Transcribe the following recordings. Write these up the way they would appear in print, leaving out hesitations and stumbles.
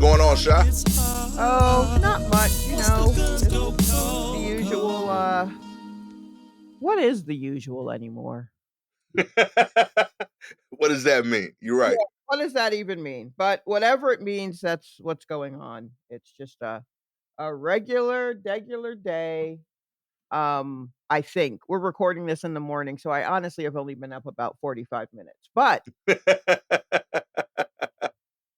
going on, Sha? Oh, not much, just the usual. What is the usual anymore? What does that mean? You're Yeah, right. what does that even mean? But whatever it means, that's what's going on. It's just a regular day. I think we're recording this in the morning, so I honestly have only been up about 45 minutes. But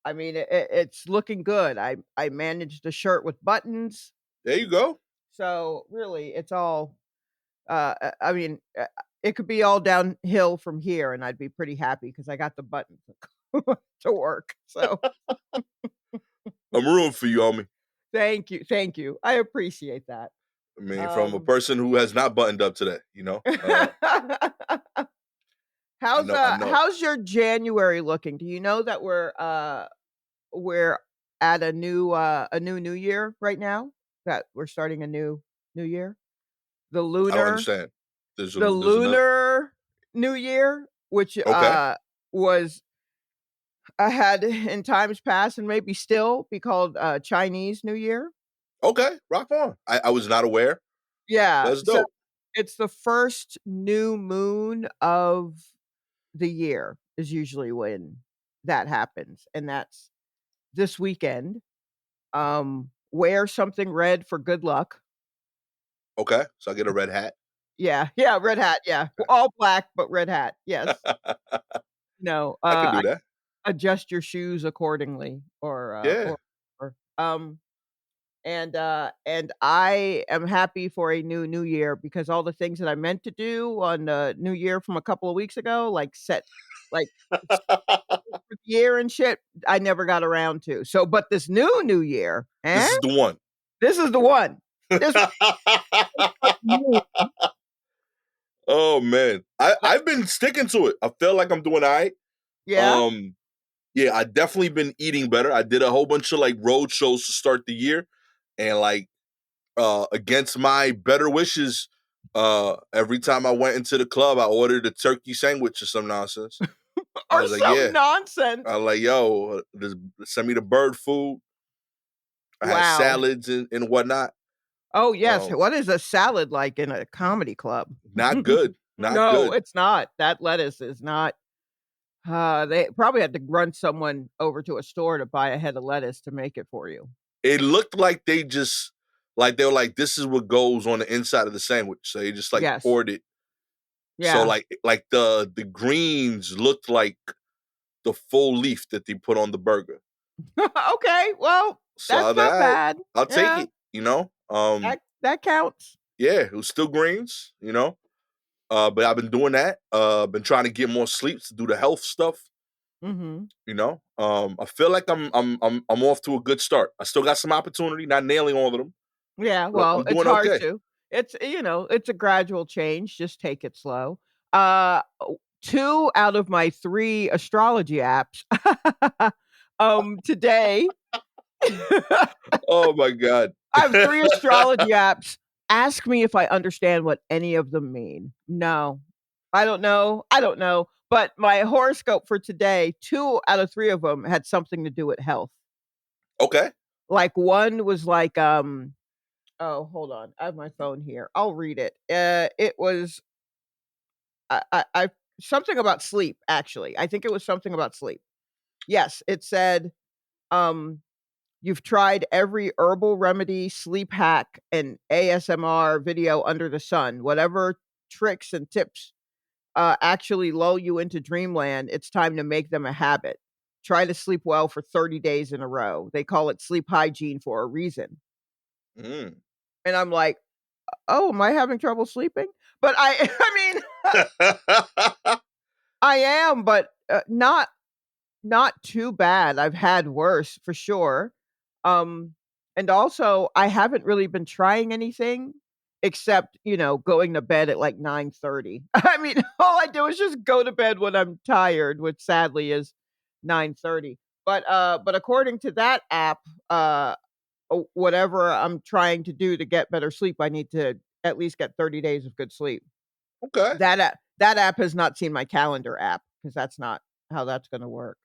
I mean, it's looking good. I managed a shirt with buttons, There you go. so really, it's all. I mean, it could be all downhill from here, and I'd be pretty happy because I got the buttons to work. So I'm rooting for you, homie. thank you. I appreciate that. I mean, from a Um, person who has not buttoned up today, you know. I know. I know. how's your January looking? Do you know that we're at a new year right now? That we're starting a new year? The I don't lunar understand. the There's another. lunar new year, which Okay. was had in times past and maybe still be called Chinese New Year. Okay. Rock on. I was not aware. Yeah, That's so dope. it's the first new moon of the year is usually when that happens, and that's this weekend. Wear something red for good luck. Okay. So I get a red hat. Yeah, yeah, red hat, yeah. All black, but red hat. Yes. No, I could do that. adjust your shoes accordingly Yeah. or and I am happy for a new year because all the things that I meant to do on the new year from a couple of weeks ago, like for the year and shit, I never got around to. So, but this new year, This is the one. this is the one. This one. Oh man, I've been sticking to it. I feel like I'm doing all right. Yeah. Um, yeah, I definitely been eating better. I did a whole bunch of like road shows to start the year, and like against my better wishes, every time I went into the club, I ordered a turkey sandwich or some nonsense. I Or was like, some yeah. nonsense. I was like, yo, send me the bird food. I had Wow. salads and whatnot. Oh, yes. Um, What is a salad like in a comedy club? not good. Not No, good. it's not. That lettuce is not. They probably had to run someone over to a store to buy a head of lettuce to make it for you. It looked like they were like, this is what goes on the inside of the sandwich. So they just like Yes. poured it. So Yeah. like the greens looked like the full leaf that they put on the burger. Okay. Well, So I that's was like, not all right, bad. I'll take Yeah, it, you know? that counts. Yeah, it was still greens, you know. But I've been doing that. Been trying to get more sleep to do the health stuff, Mhm. you know. I feel like I'm off to a good start. I still got some opportunity, not nailing all of them, Yeah, but well, I'm it's doing hard okay. to. It's a gradual change, just take it slow. 2 out of my 3 astrology apps, today Oh my god. I have 3 astrology apps. Ask me if I understand what any of them mean. No. I don't know, but my horoscope for today, 2 out of 3 of them had something to do with health. Okay. Like, one was like, oh, hold on. I have my phone here. I'll read it. It was I something about sleep, actually. I think it was something about sleep. Yes, it said, um, "You've tried every herbal remedy, sleep hack, and ASMR video under the sun. Whatever tricks and tips, actually lull you into dreamland, it's time to make them a habit. Try to sleep well for 30 days in a row. They call it sleep hygiene for a reason." Mm. And I'm like, "Oh, am I having trouble sleeping?" But I I mean, I am, but, not too bad. I've had worse for sure. Um, and also I haven't really been trying anything except, going to bed at like 9:30. I mean, all I do is just go to bed when I'm tired, which sadly is 9:30. But according to that app, whatever I'm trying to do to get better sleep, I need to at least get 30 days of good sleep. Okay. That app has not seen my calendar app because that's not how that's gonna work.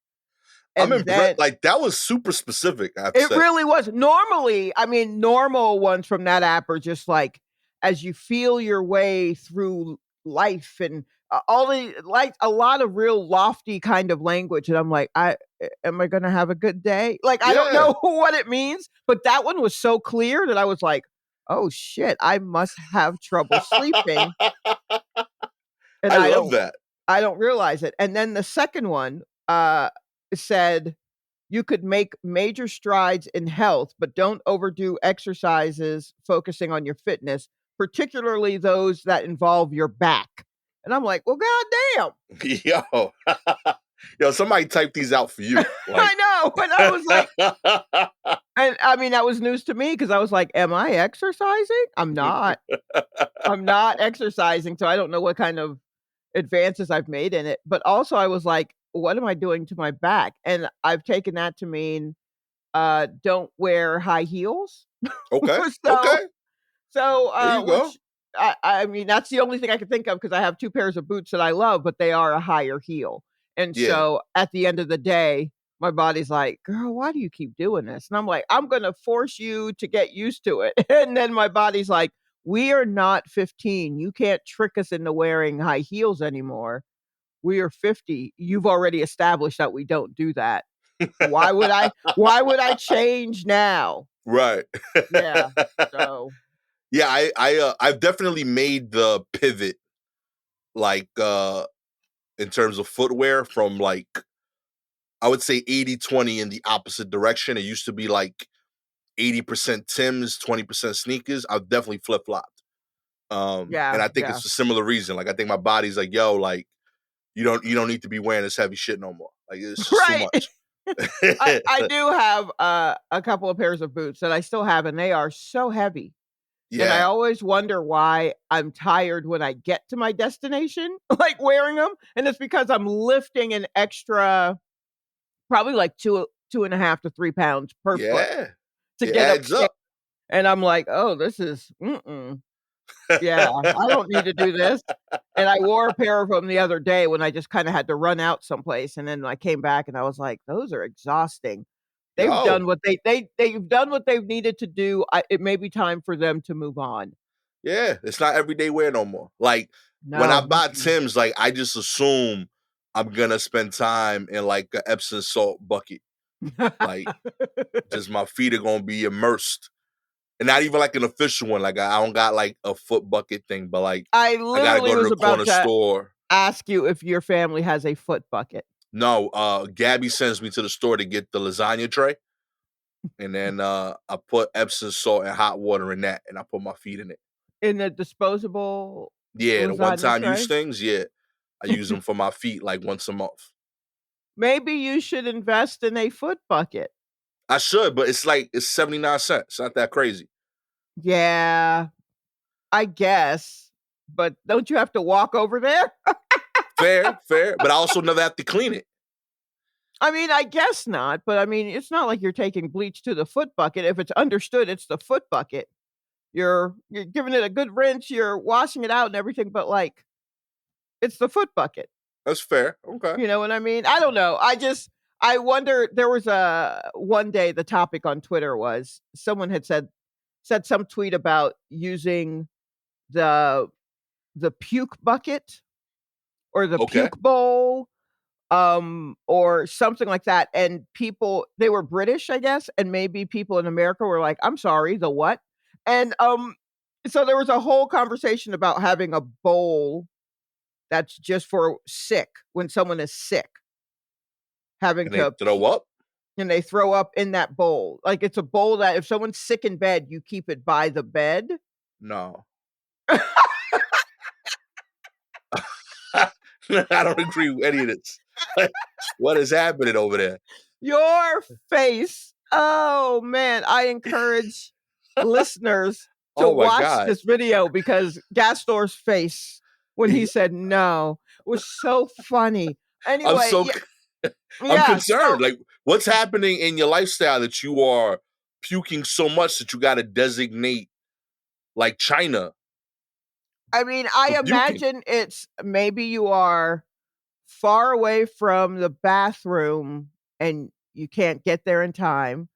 I'm And impressed. then Like that was super specific, I have to it say. really was. Normally, I mean, normal ones from that app are just like, as you feel your way through life and all the like a lot of real lofty kind of language. And I'm like, am I going to have a good day? Like, I don't Yeah. know what it means, but that one was so clear that I was like, oh shit, I must have trouble sleeping. And I love that. I don't realize it. And then the second one said, you could make major strides in health, but don't overdo exercises focusing on your fitness, particularly those that involve your back. And I'm like, well, goddamn. Yo. Yo, somebody type these out for you. Like I know. And I was like, and I mean, that was news to me because I was like, am I exercising? I'm not. I'm not exercising. So I don't know what kind of advances I've made in it. But also, I was like, what am I doing to my back? And I've taken that to mean don't wear high heels. Okay. so Okay. so There you go. which I mean that's the only thing I can think of because I have 2 pairs of boots that I love, but they are a higher heel. And Yeah. so at the end of the day, my body's like, "Girl, why do you keep doing this?" And I'm like, "I'm gonna force you to get used to it." And then my body's like, "We are not 15. You can't trick us into wearing high heels anymore. We are 50. You've already established that we don't do that. Why would I change now?" Right. Yeah. So, Yeah, I've definitely made the pivot like in terms of footwear from like I would say 80-20 in the opposite direction. It used to be like 80% Tims, 20% sneakers. I've definitely flip-flopped. And yeah, I think yeah. it's a similar reason. Like I think my body's like, yo, like you don't need to be wearing this heavy shit no more. Like it's just too Right. much. I do have, a couple of pairs of boots that I still have, and they are so heavy, and I Yeah. always wonder why I'm tired when I get to my destination, like, wearing them, and it's because I'm lifting an extra probably, like, 2.5 to 3 pounds per foot Yeah. to It get adds upstairs, up. and I'm like, "Oh, this is mm-mm." Yeah, I don't need to do this. And I wore a pair of them the other day when I just kinda had to run out someplace, and then I came back and I was like, "Those are exhausting." They've done Yo. what they've done what they've needed to do. It may be time for them to move on. Yeah, it's not everyday wear no more. Like when I No, buy mm-mm. Tim's, like I just assume I'm gonna spend time in like a Epsom salt bucket. Like just my feet are gonna be immersed. And not even like an official one. Like I don't got like a foot bucket thing, but like I I gotta literally go to was the about corner to store. ask you if your family has a foot bucket. No, Gabby sends me to the store to get the lasagna tray. And then I put Epsom salt and hot water in that and I put my feet in it. In the disposable Yeah, the one lasagna time use tray? things, yeah. I use them for my feet like once a month. Maybe you should invest in a foot bucket. I should, but it's like it's 79 cents. It's not that crazy. Yeah, I guess, but don't you have to walk over there? Fair, fair, but I also never have to clean it. I mean, I guess not, but I mean, it's not like you're taking bleach to the foot bucket. If it's understood it's the foot bucket, you're giving it a good rinse, you're washing it out and everything, but, like, it's the foot bucket. That's fair. Okay. You know what I mean? I don't know. I wonder there was a one day the topic on Twitter was someone had said some tweet about using the puke bucket or the Okay. puke bowl or something like that, and people they were British, I guess, and maybe people in America were like, "I'm sorry, the what?" And, so there was a whole conversation about having a bowl that's just for sick when someone is sick, having And they to throw up? and they throw up in that bowl. Like, it's a bowl that if someone's sick in bed, you keep it by the bed. No. I don't agree with any of this. What is happening over there? Your face. Oh, man, I encourage listeners to Oh my watch god. this video because Gastor's face when he said no was so funny. I'm Anyway, so yeah, I'm yeah, so concerned. Like, what's happening in your lifestyle that you are puking so much that you got to designate like China I mean, for I puking? imagine it's maybe you are far away from the bathroom and you can't get there in time.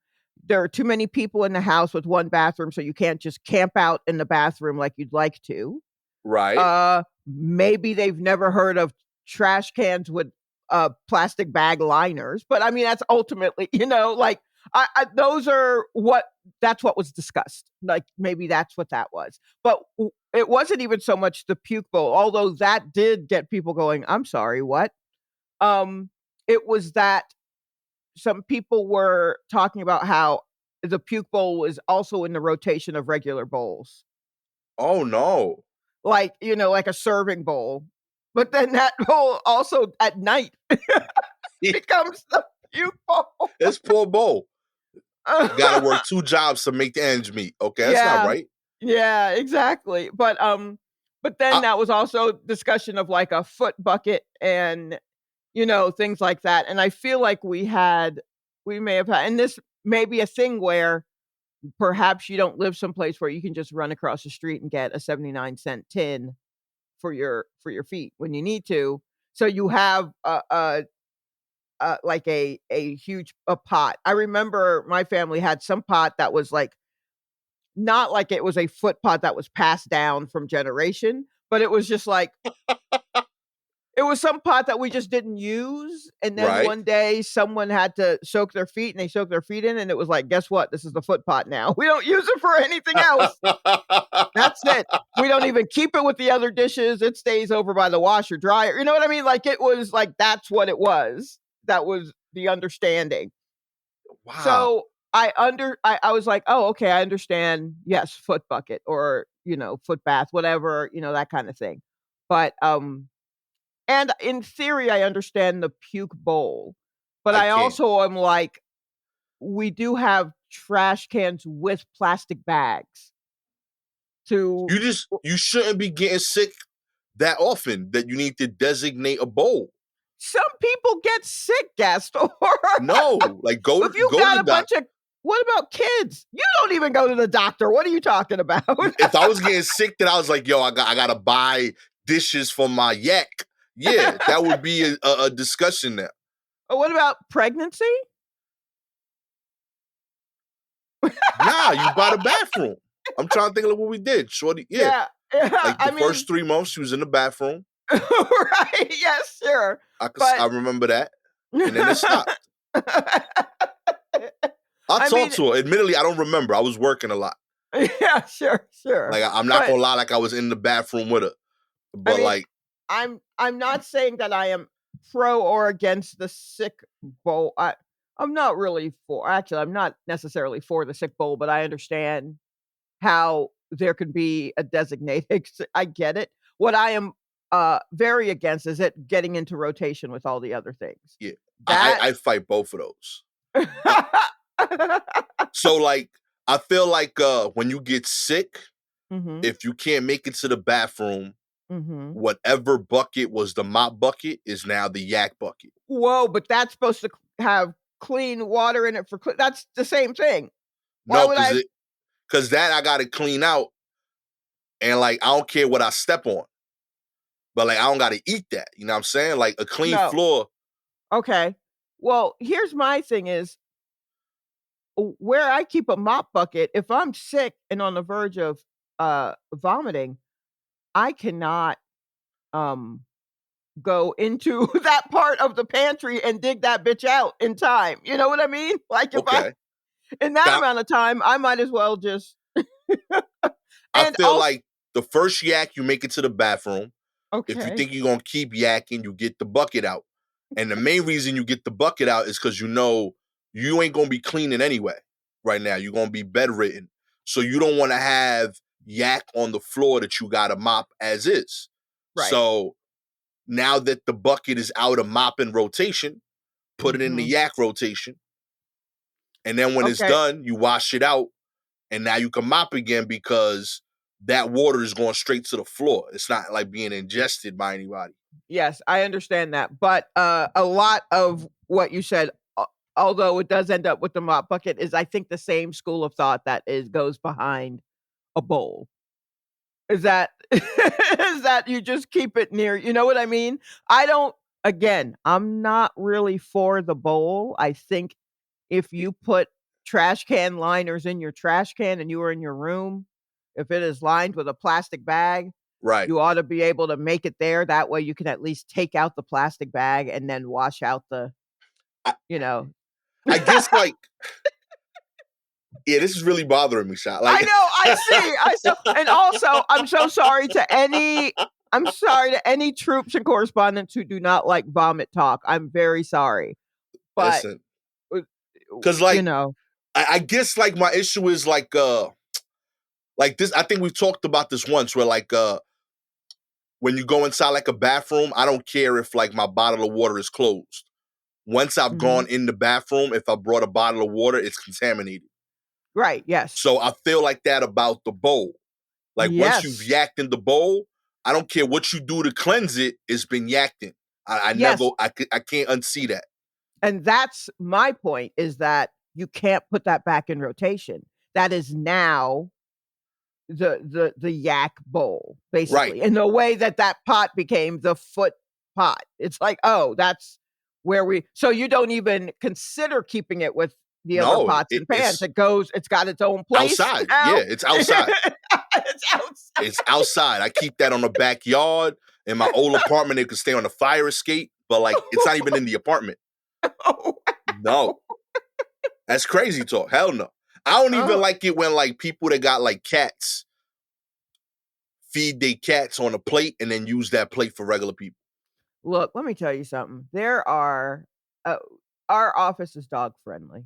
There are too many people in the house with one bathroom, so you can't just camp out in the bathroom like you'd like to. Right. Maybe they've never heard of trash cans with plastic bag liners, but I mean that's ultimately, like those are what that's what was discussed. Like maybe that's what that was, but it wasn't even so much the puke bowl, although that did get people going. I'm sorry, what? Um, it was that some people were talking about how the puke bowl was also in the rotation of regular bowls, Oh no. like like a serving bowl, but then that bowl also at night becomes the puke bowl. It's poor Bo. Got to work 2 jobs to make the ends meet. Okay, that's not Yeah. right. Yeah, exactly. But then I, that was also discussion of like a foot bucket and things like that. And I feel like we may have had, and this may be a thing where perhaps you don't live someplace where you can just run across the street and get a 79-cent tin for your feet when you need to. So you have like a huge a pot. I remember my family had some pot that was like not like it was a foot pot that was passed down from generation, but it was just like it was some pot that we just didn't use, and then right. one day someone had to soak their feet, and they soaked their feet in, and it was like, "Guess what? This is the foot pot now. We don't use it for anything else. That's it. We don't even keep it with the other dishes. It stays over by the washer dryer." You know what I mean? Like, it was like, that's what it was. That was the understanding. Wow. So, I was like, "Oh, okay, I understand, yes, foot bucket or, foot bath, whatever, that kinda thing." But, and in theory, I understand the puke bowl, but I I can't. also am like, we do have trash cans with plastic bags to You shouldn't be getting sick that often that you need to designate a bowl. some people get sick, Gastor. No, like If you go to got the a bunch doc. of what about kids? You don't even go to the doctor. What are you talking about? If I was getting sick, then I was like, yo, I gotta buy dishes for my yak. Yeah, that would be a discussion there. What about pregnancy? Nah, you buy the bathroom. I'm trying to think of what we did. Shorty, yeah. Yeah. Yeah, Like the I mean, first 3 months, she was in the bathroom. right, yes, sure, I but remember that, and then it stopped. I I talked mean, to her. Admittedly, I don't remember. I was working a lot. yeah, sure, sure, Like I'm not but gonna lie, like I was in the bathroom with her. I But mean, like, I'm not saying that I am pro or against the sick bowl. I'm not really for. Actually, I'm not necessarily for the sick bowl, but I understand how there could be a designated. I get it. What I am very against is it getting into rotation with all the other things. yeah, That I fight both of those. Uh, so like, I feel like when you get sick, Mhm. if you can't make it to the bathroom, Mhm. whatever bucket was the mop bucket is now the yak bucket. Whoa, but that's supposed to have clean water in it for that's the same thing. Why No, would I cause that I gotta clean out, and like I don't care what I step on, but like I don't gotta eat that. You know what I'm saying? Like a clean No. floor. Okay. Well, here's my thing is where I keep a mop bucket, if I'm sick and on the verge of vomiting, I cannot um go into that part of the pantry and dig that bitch out in time. You know what I mean? Like if I Okay. in that Got amount of time, I might as well just I and feel also like the first yak, you make it to the bathroom. If you okay. think you're gonna keep yakking, you get the bucket out. And the main reason you get the bucket out is because you know you ain't gonna be cleaning anyway right now. You're gonna be bedridden. So you don't want to have yak on the floor that you gotta mop as is. Right. So now that the bucket is out of mopping rotation, put it in the Mhm. yak rotation. And then when it's Okay. done, you wash it out and now you can mop again because that water is going straight to the floor. It's not like being ingested by anybody. Yes, I understand that, but, a lot of what you said, although it does end up with the mop bucket, is I think the same school of thought that is goes behind a bowl. Is that is that you just keep it near, you know what I mean? I don't again, I'm not really for the bowl. I think if you put trash can liners in your trash can and you are in your room, if it is lined with a plastic bag, Right. you ought to be able to make it there. That way you can at least take out the plastic bag and then wash out the, I, you know. I guess like, yeah, this is really bothering me, Shot. I Like, know, I see. I so and also I'm sorry to any troops and correspondents who do not like vomit talk. I'm very sorry. But listen, uh, because you like, know. I guess like my issue is like this. I think we've talked about this once, where like when you go inside like a bathroom, I don't care if like my bottle of water is closed. Once I've Mhm. gone in the bathroom, if I brought a bottle of water, it's contaminated. Right, yes. So I feel like that about the bowl. Like once you've Yes. yacked in the bowl, I don't care what you do to cleanse it, it's been yacked in. I never, Yes. I can't unsee that. And that's my point, is that you can't put that back in rotation. That is now the yak bowl, Right. basically, in the way that that pot became the foot pot. It's like, oh, that's where we so you don't even consider keeping it with the other No, pots and pans. It's got its own place outside. Yeah, now. it's outside. It's It's outside. outside. I keep that on the backyard. In my old apartment, it could stay on the fire escape, but like it's not even in the apartment. Oh, No, that's crazy talk. Hell no. I don't even oh. like it when like people that got like cats feed their cats on a plate and then use that plate for regular people. Look, let me tell you something. There are uh, our office is dog friendly.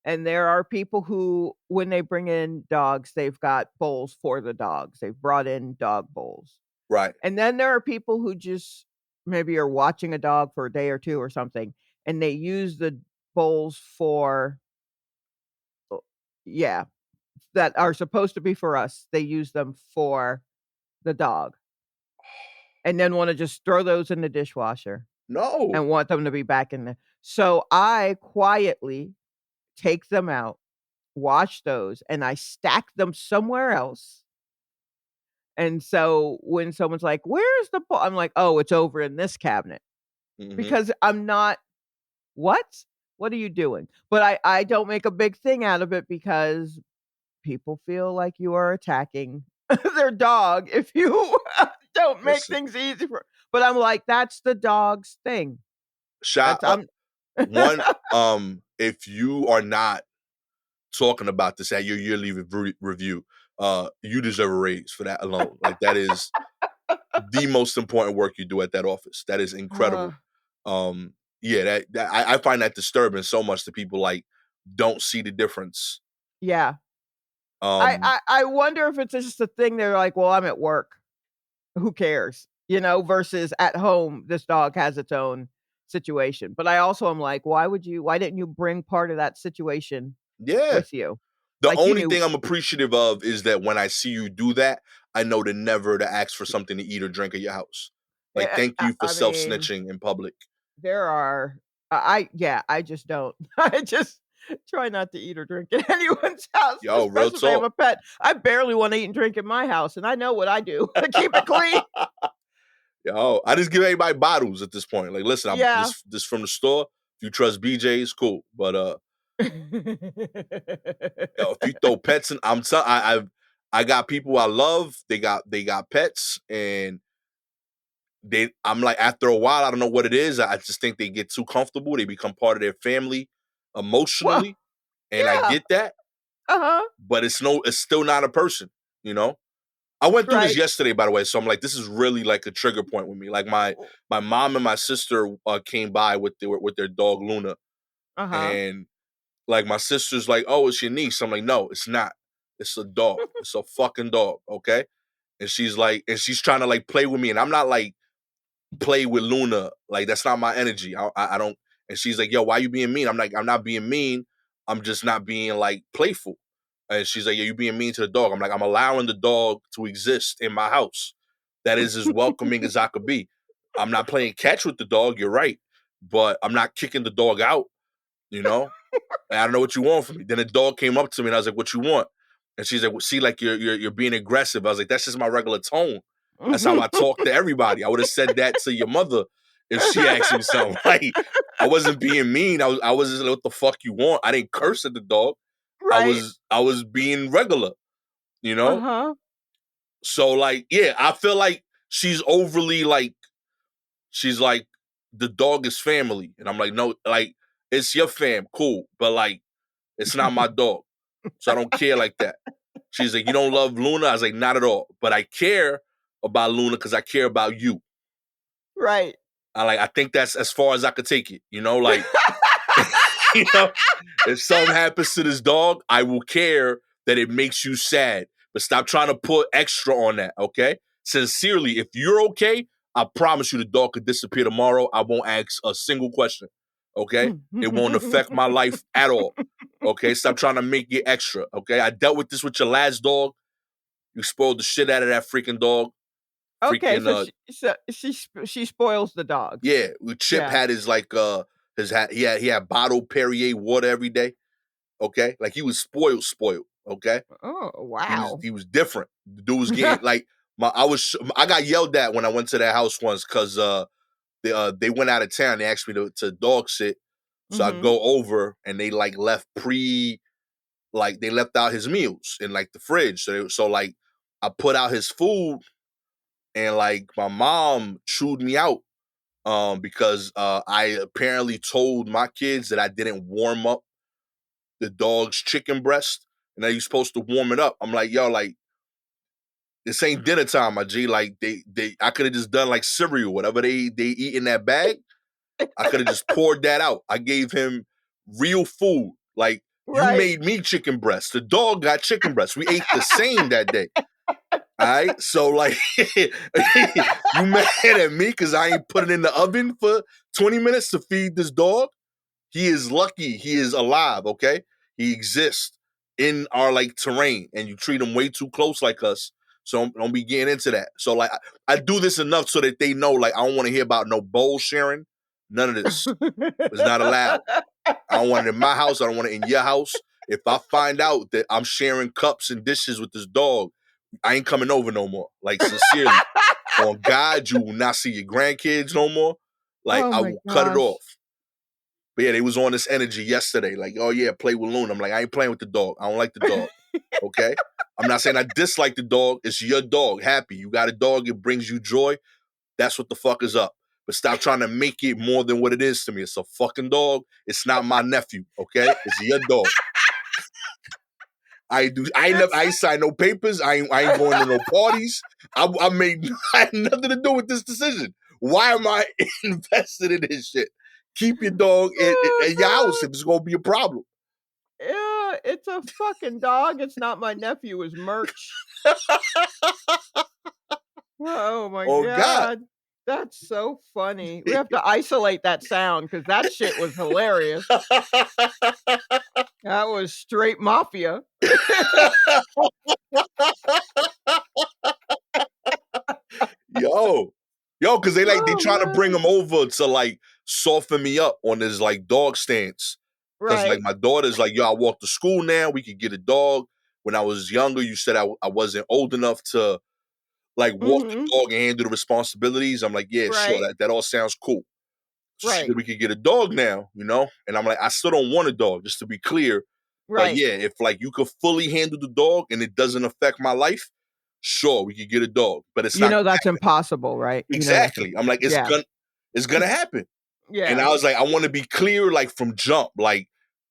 And there are people who, when they bring in dogs, they've got bowls for the dogs. They've brought in dog bowls. Right. And then there are people who just maybe are watching a dog for a day or 2 or something, and they use the bowls for yeah, that are supposed to be for us. They use them for the dog, and then wanna just throw those in the dishwasher No. and want them to be back in the so I quietly take them out, wash those, and I stack them somewhere else. And so when someone's like, "Where's the bowl?" I'm like, "Oh, it's over in this cabinet." Hmm. Because I'm not, "What? What are you doing?" But I don't make a big thing out of it because people feel like you are attacking their dog if you don't make Listen, things easy for but I'm like, "That's the dog's thing." shot That's I'm one. If you are not talking about this at your yearly review, you deserve a raise for that alone. Like that is the most important work you do at that office. That is incredible. Um, yeah, I find that disturbing so much that people like don't see the difference. Yeah. Um, I wonder if it's just a thing they're like, "Well, I'm at work. Who cares?" Versus at home, this dog has its own situation. But I also am like, why didn't you bring part of that situation yeah. with you? The Like, you only knew thing I'm appreciative of is that when I see you do that, I know to never to ask for something to eat or drink at your house. Like, thank you for I self mean, snitching in public. there are yeah, I just don't. I just try not to eat or drink at anyone's house, Yo, real especially if they have talk. a pet. I barely wanna eat and drink in my house, and I know what I do to keep it clean. Yo, I just give everybody bottles at this point. Like, listen, I'm Yeah. this from the store. If you trust BJ's, cool. But yo, if you throw pets in, I got people I love. They got pets, and I'm like after a while, I don't know what it is. I just think they get too comfortable. They become part of their family Well, emotionally, and I yeah. get that. Uh-huh. But it's still not a person. You know. I went through this Right. yesterday, by the way. So I'm like, this is really like a trigger point with me. Like my mom and my sister came by with their dog Luna, Uh-huh. and like my sister's like, "Oh, it's your niece." I'm like, "No, it's not. It's a dog. It's a fucking dog." Okay, and she's like, and she's trying to like play with me, and I'm not like play with Luna. Like that's not my energy. I don't. And she's like, "Yo, why you being mean?" I'm like, "I'm not being mean. I'm just not being like playful." And she's like, "Yeah, you being mean to the dog." I'm like, "I'm allowing the dog to exist in my house. That is as welcoming as I could be. I'm not playing catch with the dog. You're right, but I'm not kicking the dog out. You know, and I don't know what you want from me." Then the dog came up to me and I was like, "What you want?" And she's like, "Well, see, like you're being aggressive." I was like, "That's just my regular tone. That's how I talk to everybody. I would have said that to your mother if she asked me something. Like, I wasn't being mean. I was just like, what the fuck you want? I didn't curse at the dog. Right. I was being regular, you know? Uh-huh. So like, yeah, I feel like she's overly like, she's like, the dog is family. And I'm like, no, like, it's your fam, cool. But like, it's not my dog. So I don't care like that. She's like, you don't love Luna? I was like, not at all. But I care about Luna because I care about you. Right. I think that's as far as I could take it. You know, like, you know, if something happens to this dog, I will care that it makes you sad. But stop trying to put extra on that, okay? Sincerely, if you're okay, I promise you the dog could disappear tomorrow. I won't ask a single question, okay? It won't affect my life at all, okay? Stop trying to make it extra, okay? I dealt with this with your last dog. You spoiled the shit out of that freaking dog. Okay, Freaking, so she spoils the dogs. yeah. Chip Yeah. had his like, he had bottled Perrier water every day. Okay, like he was spoiled. Okay, Oh, he wow. was different. The dude was getting like I got yelled at when I went to their house once because they went out of town. They asked me to dog sit, so I Mhm. go over and they like they left out his meals in like the fridge. So like I put out his food and like my mom chewed me out because I apparently told my kids that I didn't warm up the dog's chicken breast, and then you're supposed to warm it up. I'm like, yo, like, this ain't dinner time, my G. Like, I could have just done like cereal, whatever they eat in that bag. I could have just poured that out. I gave him real food. Like, you Right. made me chicken breast. The dog got chicken breast. We ate the same that day. All right. So, like, you mad at me because I ain't put it in the oven for 20 minutes to feed this dog? He is lucky he is alive, okay? He exists in our like terrain, and you treat him way too close like us. So don't be getting into that. So like I do this enough so that they know like I don't want to hear about no bowl sharing. None of this. It's not allowed. I don't want it in my house. I don't want it in your house. If I find out that I'm sharing cups and dishes with this dog, I ain't coming over no more. Like sincerely. On God, you will not see your grandkids no more. Like Oh I my will cut it gosh. off. But yeah, they was on this energy yesterday. Like, oh yeah, play with Luna. I'm like, I ain't playing with the dog. I don't like the dog. Okay? I'm not saying I dislike the dog. It's your dog. Happy. You got a dog, it brings you joy. That's what the fuck is up. But stop trying to make it more than what it is to me. It's a fucking dog. It's not my nephew. Okay? It's your dog. I ain't signed no papers. I ain't going to no parties. I made I had nothing to do with this decision. Why am I invested in this shit? Keep your dog Oh at your house god. if it's gonna be a problem. Yeah, it's a fucking dog. It's not my nephew. It's merch. Oh my Oh God. god. That's so funny. We have to isolate that sound because that shit was hilarious. That was straight mafia. yo, because they Oh trying to bring man. him over to like soften me up on this like dog stance. Cause like Right. my daughter's like, yo, I walk to school now. We could get a dog. When I was younger, you said I wasn't old enough to like walk the Mhm. dog and handle the responsibilities. I'm like, yeah, sure, Right. that all sounds cool. So she Right. said we could get a dog now, you know? And I'm like, I still don't want a dog, just to be clear. But Right. yeah, if like you could fully handle the dog and it doesn't affect my life, sure, we could get a dog. But it's You not know gonna that's happen. impossible, right? You know that's Exactly. I'm like, yeah. it's gonna happen. And Yeah. I was like, I want to be clear, like from jump. Like,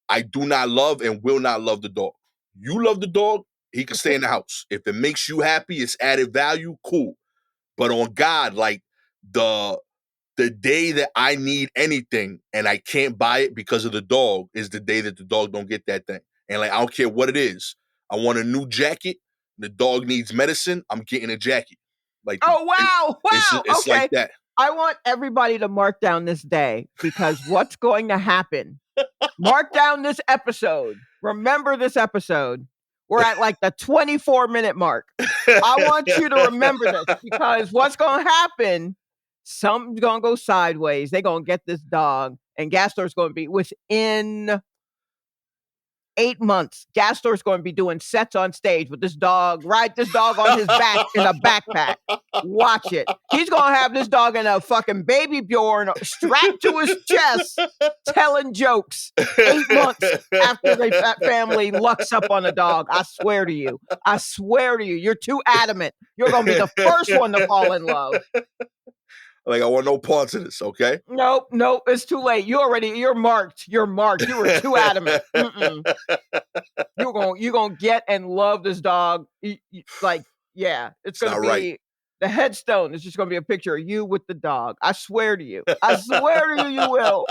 I do not love and will not love the dog. You love the dog, he can stay in the house. If it makes you happy, it's added value, cool. But on God, like the the day that I need anything and I can't buy it because of the dog is the day that the dog don't get that thing. And like I don't care what it is. I want a new jacket. The dog needs medicine. I'm getting a jacket. Like Oh, wow. Wow. it's like Okay. that. I want everybody to mark down this day because what's going to happen? Mark down this episode. Remember this episode. We're at like the 24-minute mark. I want you to remember this because what's going to happen? Something's going to go sideways. They're going to get this dog, and Gastor's going to be within 8 months, Gastor's going to be doing sets on stage with this dog, ride this dog on his back in a backpack. Watch it. He's going to have this dog in a fucking baby Bjorn strapped to his chest, telling jokes 8 months after that family lucks up on a dog. I swear to you. I swear to you. You're too adamant. You're going to be the first one to fall in love. Like, I want no parts of this, okay? Nope, it's too late. You're marked. You're marked. You were too adamant. You're gonna get and love this dog. Like, yeah, it's gonna be right. The headstone. It's just gonna be a picture of you with the dog. I swear to you. I swear to you, you will.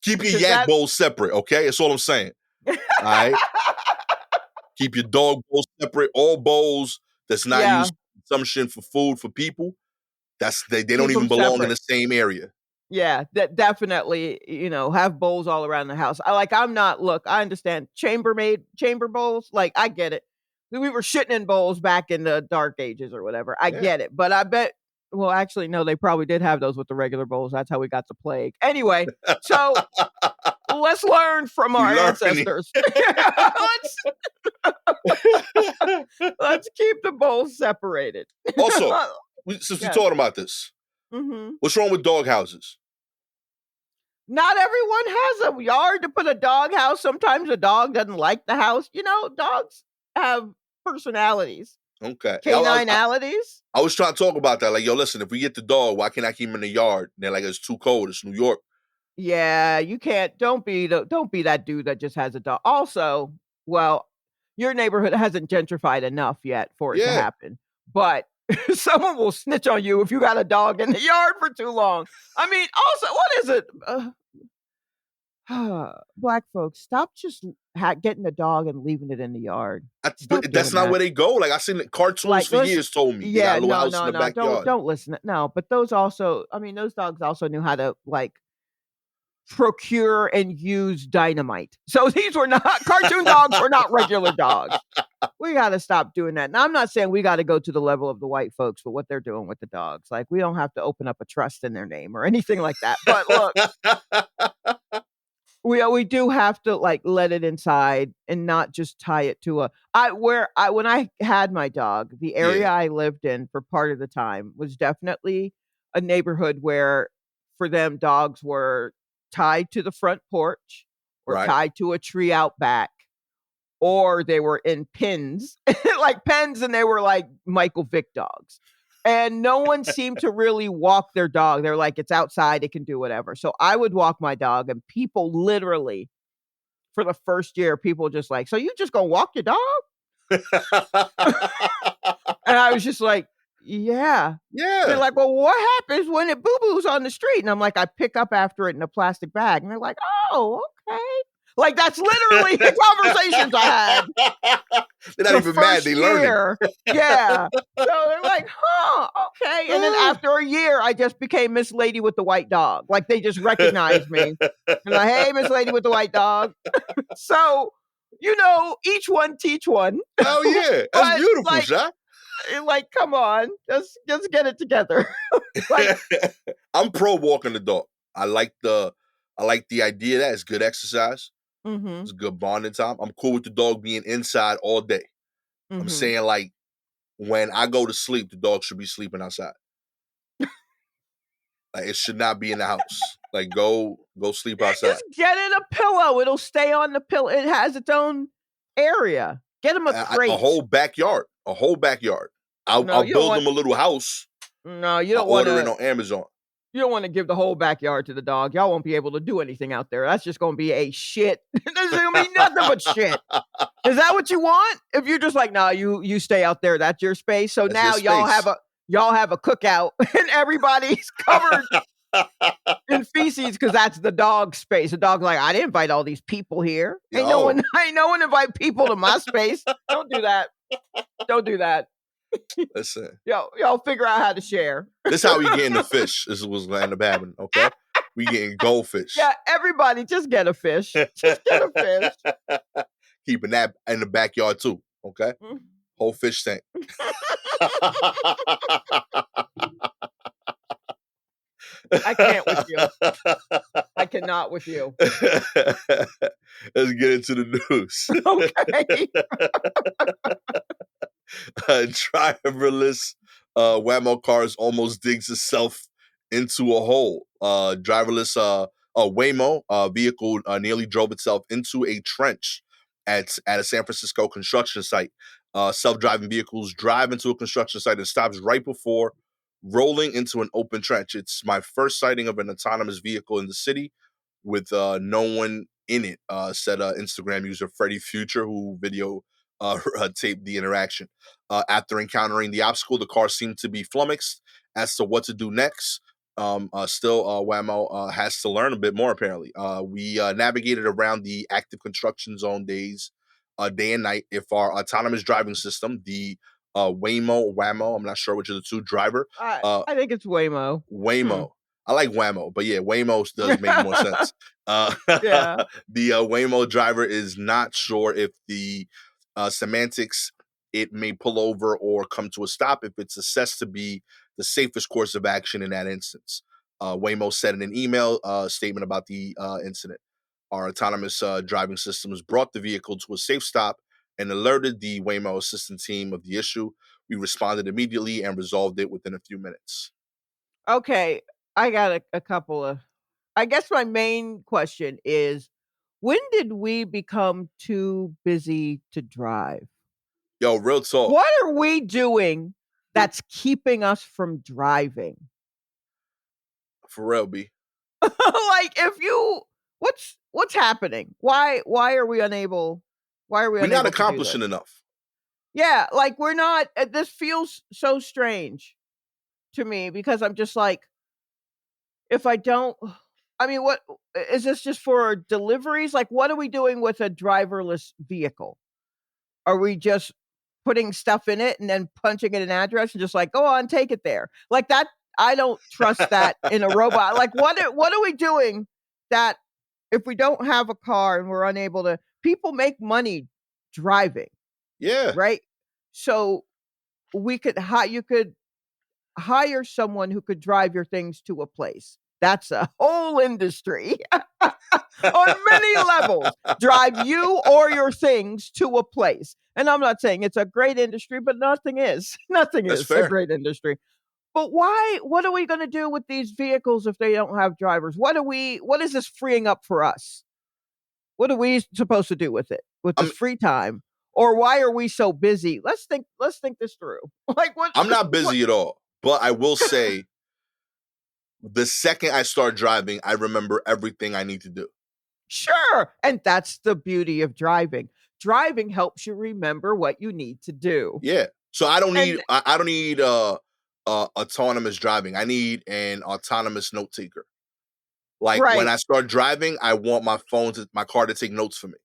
Keep your yak bowls separate, okay? That's all I'm saying. All right? Keep your dog bowls separate. All bowls that's not used for consumption for food for people. They don't even belong in the same area. Yeah, that definitely, have bowls all around the house. I understand chamber bowls. Like, I get it. We were shitting in bowls back in the dark ages or whatever. I get it. But I bet, well, actually, no, they probably did have those with the regular bowls. That's how we got the plague. Anyway, so let's learn from our ancestors. Let's keep the bowls separated. Also, since we're talking about this, what's wrong with dog houses? Not everyone has a yard to put a dog house. Sometimes a dog doesn't like the house. Dogs have personalities. Okay. Caninalities. I was trying to talk about that. Like, yo, listen, if we get the dog, why can't I keep him in the yard? And they're like, it's too cold. It's New York. Yeah, you can't. Don't be that dude that just has a dog. Also, well, your neighborhood hasn't gentrified enough yet for it to happen. But someone will snitch on you if you got a dog in the yard for too long. I mean, also, what is it? Black folks, stop just getting a dog and leaving it in the yard. That's not where they go. Like, I seen cartoons for years told me. Yeah, they got a little house in the backyard. Don't listen. No, but those dogs also knew how to, like, procure and use dynamite. So these were not cartoon dogs, were not regular dogs. We got to stop doing that. Now, I'm not saying we got to go to the level of the white folks for what they're doing with the dogs. Like, we don't have to open up a trust in their name or anything like that. But look, we do have to, like, let it inside and not just tie it to when I had my dog, the area I lived in for part of the time was definitely a neighborhood where, for them, dogs were tied to the front porch or tied to a tree out back, or they were in pens, like pens, and they were like Michael Vick dogs. And no one seemed to really walk their dog. They're like, it's outside, it can do whatever. So I would walk my dog, and people literally, for the first year, people just like, so you just gonna walk your dog? And I was just like, yeah. They're like, well, what happens when it boo-boos on the street? And I'm like, I pick up after it in a plastic bag. And they're like, oh, okay. Like, that's literally the conversations I had. They're not even mad. They learn it. Yeah. So they're like, huh, okay. And then after a year, I just became Miss Lady with the White Dog. Like, they just recognized me. And like, hey, Miss Lady with the White Dog. So, each one teach one. Oh, yeah. That's beautiful, like, Sha. Like, come on, just get it together. Like, I'm pro walking the dog. I like the idea of that. It's good exercise. It's good bonding time. I'm cool with the dog being inside all day. I'm saying, like, when I go to sleep, the dog should be sleeping outside. Like, it should not be in the house. Like, go sleep outside. Just get it a pillow. It'll stay on the pillow. It has its own area. Get him a crate. A whole backyard. I'll build them a little house. No, you don't want to. Order it on Amazon. You don't want to give the whole backyard to the dog. Y'all won't be able to do anything out there. That's just going to be a shit. There's going to be nothing but shit. Is that what you want? If you're just like, no, you stay out there. That's your space. So that's now y'all have a cookout and everybody's covered in feces because that's the dog's space. The dog's like, I didn't invite all these people here. Ain't no one invite people to my space. Don't do that. Don't do that. Listen, y'all figure out how to share. This is how we getting the fish. This is what's going to end up happening. Okay, we getting goldfish. Yeah, everybody, just get a fish. Just get a fish. Keeping that in the backyard too. Okay, whole fish tank. I can't with you. I cannot with you. Let's get into the news. Okay. Driverless Waymo cars almost digs itself into a hole. Driverless Waymo vehicle nearly drove itself into a trench at a San Francisco construction site. Self-driving vehicles drive into a construction site and stops right before rolling into an open trench. It's my first sighting of an autonomous vehicle in the city with no one in it, said Instagram user Freddie Future, who video taped the interaction. After encountering the obstacle, the car seemed to be flummoxed as to what to do next. Still, Waymo has to learn a bit more, apparently. We navigated around the active construction zone days, day and night. If our autonomous driving system, the Waymo, I'm not sure which of the two driver, I think it's Waymo. Hmm. Waymo. I like Whammo, but yeah, Waymo does make more sense. Yeah. The Waymo driver is not sure if the semantics it may pull over or come to a stop if it's assessed to be the safest course of action in that instance. Waymo said in an email statement about the incident. Our autonomous driving systems brought the vehicle to a safe stop and alerted the Waymo assistant team of the issue. We responded immediately and resolved it within a few minutes. Okay. I got a couple of I guess my main question is, when did we become too busy to drive? Yo, real talk. What are we doing that's keeping us from driving? For real, B. Like, if you what's happening? Why are we unable We're not to do this? accomplishing enough. Yeah, like, we're not this feels so strange to me because I'm just like, if I don't I mean, what is this just for deliveries? Like, what are we doing with a driverless vehicle? Are we just putting stuff in it and then punching in an address and just like, "Go on, take it there." Like that I don't trust that in a robot. Like, what are we doing that if we don't have a car and we're unable to people make money driving, Yeah. right? So, you could hire someone who could drive your things to a place. That's a whole industry on many levels. Drive you or your things to a place. And I'm not saying it's a great industry, but nothing is. Nothing That's is a fair. great industry. But what are we going to do with these vehicles if they don't have drivers? What is this freeing up for us? What are we supposed to do with it? With this I'm free time? Or why are we so busy? Let's think this through. Like I'm not what busy at all. But I will say the second I start driving, I remember everything I need to do. Sure. And that's the beauty of driving. Driving helps you remember what you need to do. Yeah. So I don't need And I don't need autonomous driving. I need an autonomous note taker. Like when right. I start driving, I want my car to take notes for me.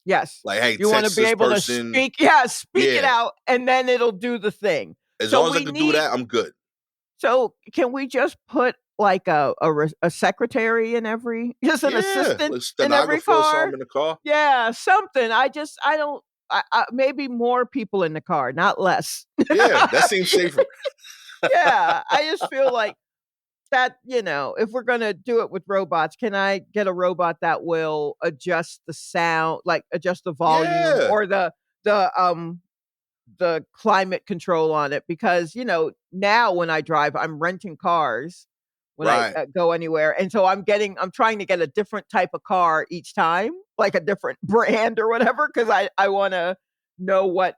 Yes. Like, hey, You wanna text be this able to person. speak it Yeah. out, and then it'll do the thing. As So long as I we can do need that, I'm good. so can we just put, like, a secretary in every just an Yeah. assistant Like in every stenographer or car? something in the car. Yeah, something. I don't maybe more people in the car, not less. Yeah, that seems safer. Yeah, I just feel like that, if we're gonna do it with robots, can I get a robot that will adjust the sound, like adjust the volume Yeah. or the um the climate control on it? Because, now when I drive, I'm renting cars when I Right. go anywhere. And so I'm trying to get a different type of car each time, like a different brand or whatever, because I want to know what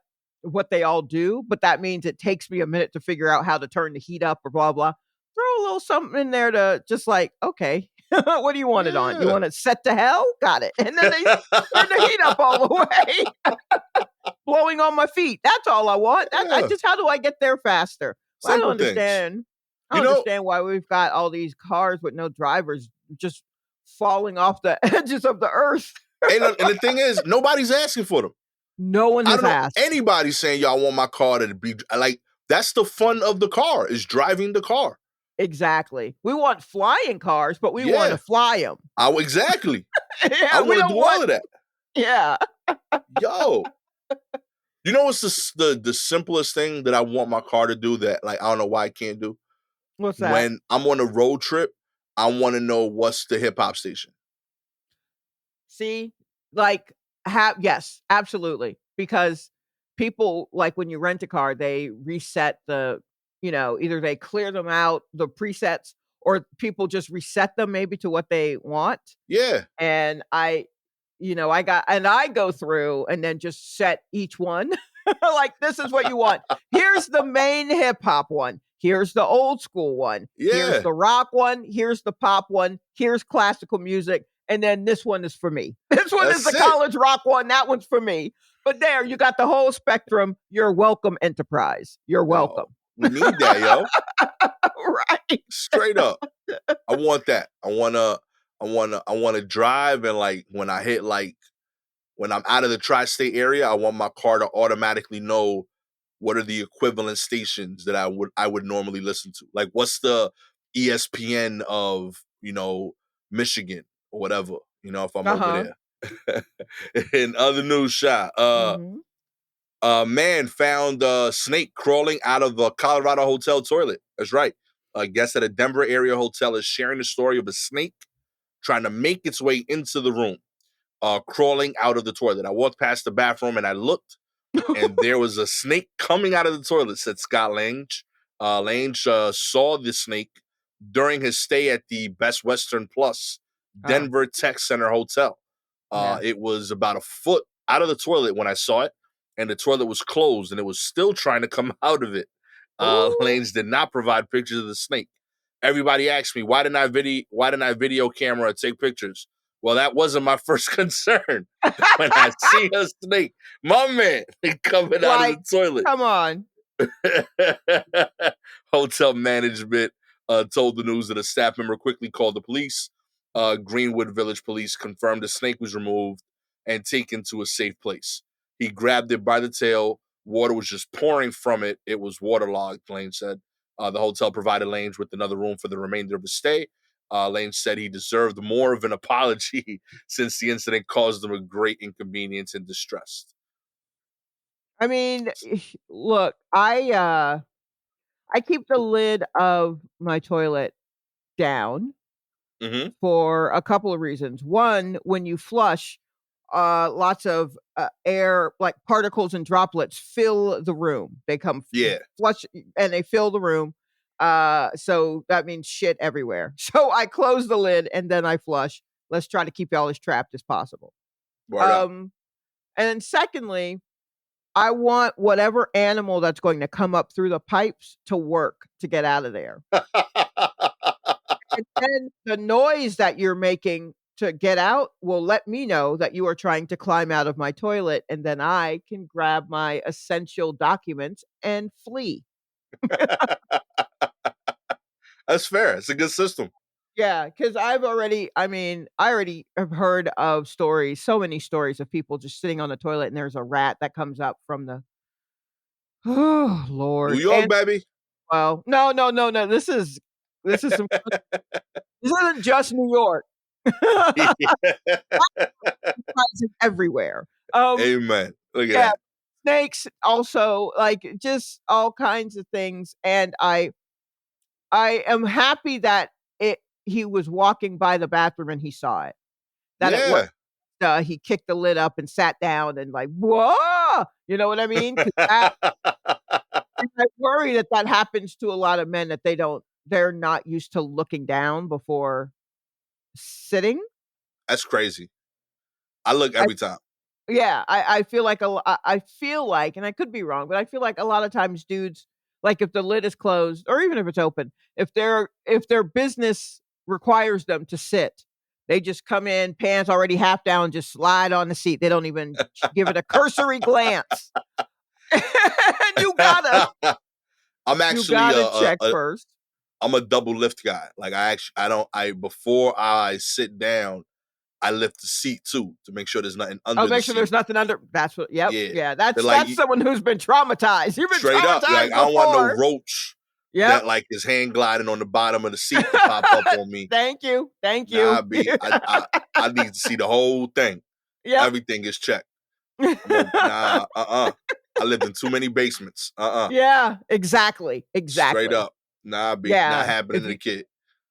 they all do. But that means it takes me a minute to figure out how to turn the heat up or blah, blah. Throw a little something in there to just like, okay, what do you want it on? You Yeah. want it set to hell? Got it. And then they turn the heat up all the way. Blowing on my feet. That's all I want. I Yeah. just how do I get there faster? Well, I don't Simple things. understand. I You don't know, understand why we've got all these cars with no drivers just falling off the edges of the earth. and the thing is, nobody's asking for them. No one I has don't know asked. anybody saying y'all want my car to be like that's the fun of the car is driving the car. Exactly. We want flying cars, but we want to Yeah, fly them. exactly. I Yeah, we want to don't do all want. of that. Yeah. Yo, you know what's the simplest thing that I want my car to do that like I don't know why I can't do? What's that? When I'm on a road trip I want to know what's the hip hop station. See, like, yes, absolutely. Because people, like, when you rent a car, they reset either they clear them out, the presets, or people just reset them maybe to what they want. Yeah. And I go through and then just set each one like, this is what you want. Here's the main hip hop one. Here's the old school one. Here's Yeah. the rock one. Here's the pop one. Here's classical music. And then this one is for me. This one is That's the it. college rock one. That one's for me. But there, you got the whole spectrum. You're welcome, Enterprise. You're welcome. Yo, we need that, yo. Right. Straight up. I want that. I wanna drive, and like when I hit when I'm out of the tri-state area, I want my car to automatically know what are the equivalent stations that I would normally listen to. Like, what's the ESPN of, Michigan or whatever, if I'm over Uh-huh. there. In other news, Mhm. a man found a snake crawling out of a Colorado hotel toilet. That's right. A guest at a Denver area hotel is sharing the story of a snake trying to make its way into the room, crawling out of the toilet. I walked past the bathroom and I looked, and there was a snake coming out of the toilet, said Scott Lange. Lange saw the snake during his stay at the Best Western Plus Oh, Denver Tech Center Hotel. yeah. It was about a foot out of the toilet when I saw it, and the toilet was closed, and it was still trying to come out of it. Ooh. Lange did not provide pictures of the snake. Everybody asked me, why didn't I video camera take pictures? Well, that wasn't my first concern. When I see a snake, my man, coming out of the Like, toilet. come on. Hotel management told the news that a staff member quickly called the police. Greenwood Village Police confirmed the snake was removed and taken to a safe place. He grabbed it by the tail. Water was just pouring from it. It was waterlogged, Lane said. The hotel provided Lane with another room for the remainder of his stay. Lane said he deserved more of an apology since the incident caused him a great inconvenience and distress. I mean, look, I keep the lid of my toilet down Mm-hmm. for a couple of reasons. One, when you flush, lots of air, like particles and droplets, fill the room. They come Yeah. flush and they fill the room. So that means shit everywhere. So I close the lid and then I flush. Let's try to keep y'all as trapped as possible. Word up. And then secondly, I want whatever animal that's going to come up through the pipes to work to get out of there. And then the noise that you're making to get out will let me know that you are trying to climb out of my toilet, and then I can grab my essential documents and flee. That's fair. It's a good system. Yeah, because I already have heard of stories, so many stories of people just sitting on the toilet and there's a rat that comes up from the oh, New Lord, York, and baby. well, no, no, no, no, this is some this isn't just New York. Surprising everywhere. Amen. Look at Yeah, that. snakes also, like, just all kinds of things, and I am happy that he was walking by the bathroom and he saw it, that it was Yeah. he kicked the lid up and sat down and like, "Whoa!" You know what I mean? 'Cause that I worry that that happens to a lot of men that they're not used to looking down before sitting. That's crazy. I look every time. Yeah, I feel like I feel like, and I could be wrong, but I feel like a lot of times dudes, like, if the lid is closed or even if it's open, if their business requires them to sit, they just come in, pants already half down, just slide on the seat. They don't even give it a cursory glance. And I'm you actually gotta check a first. I'm a double lift guy. Like I don't I before I sit down, I lift the seat too to make sure there's nothing Oh, under the make sure seat. there's nothing under that's what yep, Yeah. yeah, They're that's someone who's been traumatized. You've been straight up. Like, traumatized I don't want no before. roach Yep. that like is hand gliding on the bottom of the seat to pop up on me. Thank you, thank Nah, you. I be I need to see the whole thing. Yep. Everything is checked. Nah, I lived in too many basements. Yeah, exactly, Straight exactly. up. Nah, be not Yeah, happening to the kid.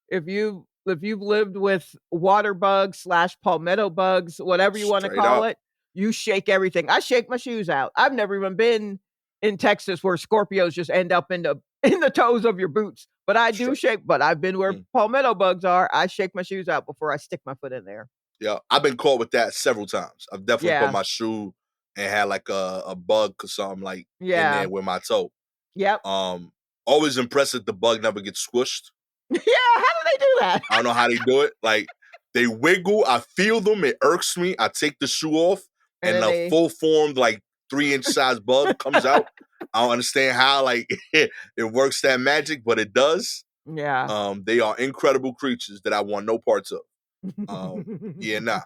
if you if you've lived with water bugs slash palmetto bugs, whatever you want to Straight call up. it, you shake everything. I shake my shoes out. I've never even been in Texas where Scorpios just end up in the in the toes of your boots. But I do Straight. shake, but I've been where Mm. palmetto bugs are. I shake my shoes out before I stick my foot in there. Yeah, I've been caught with that several times. I've definitely put Yeah. my shoe and had like a bug or something like in Yeah. there with my toe. Yep. Um, Always impressed that the bug never gets squished. Yeah. How do they do that? I don't know how they do it. Like they wiggle, I feel them, it irks me. I take the shoe off, And and then a they full formed like 3-inch size bug comes out. I don't understand how like it works that magic, but it does. yeah. They are incredible creatures that I want no parts of. Yeah, nah.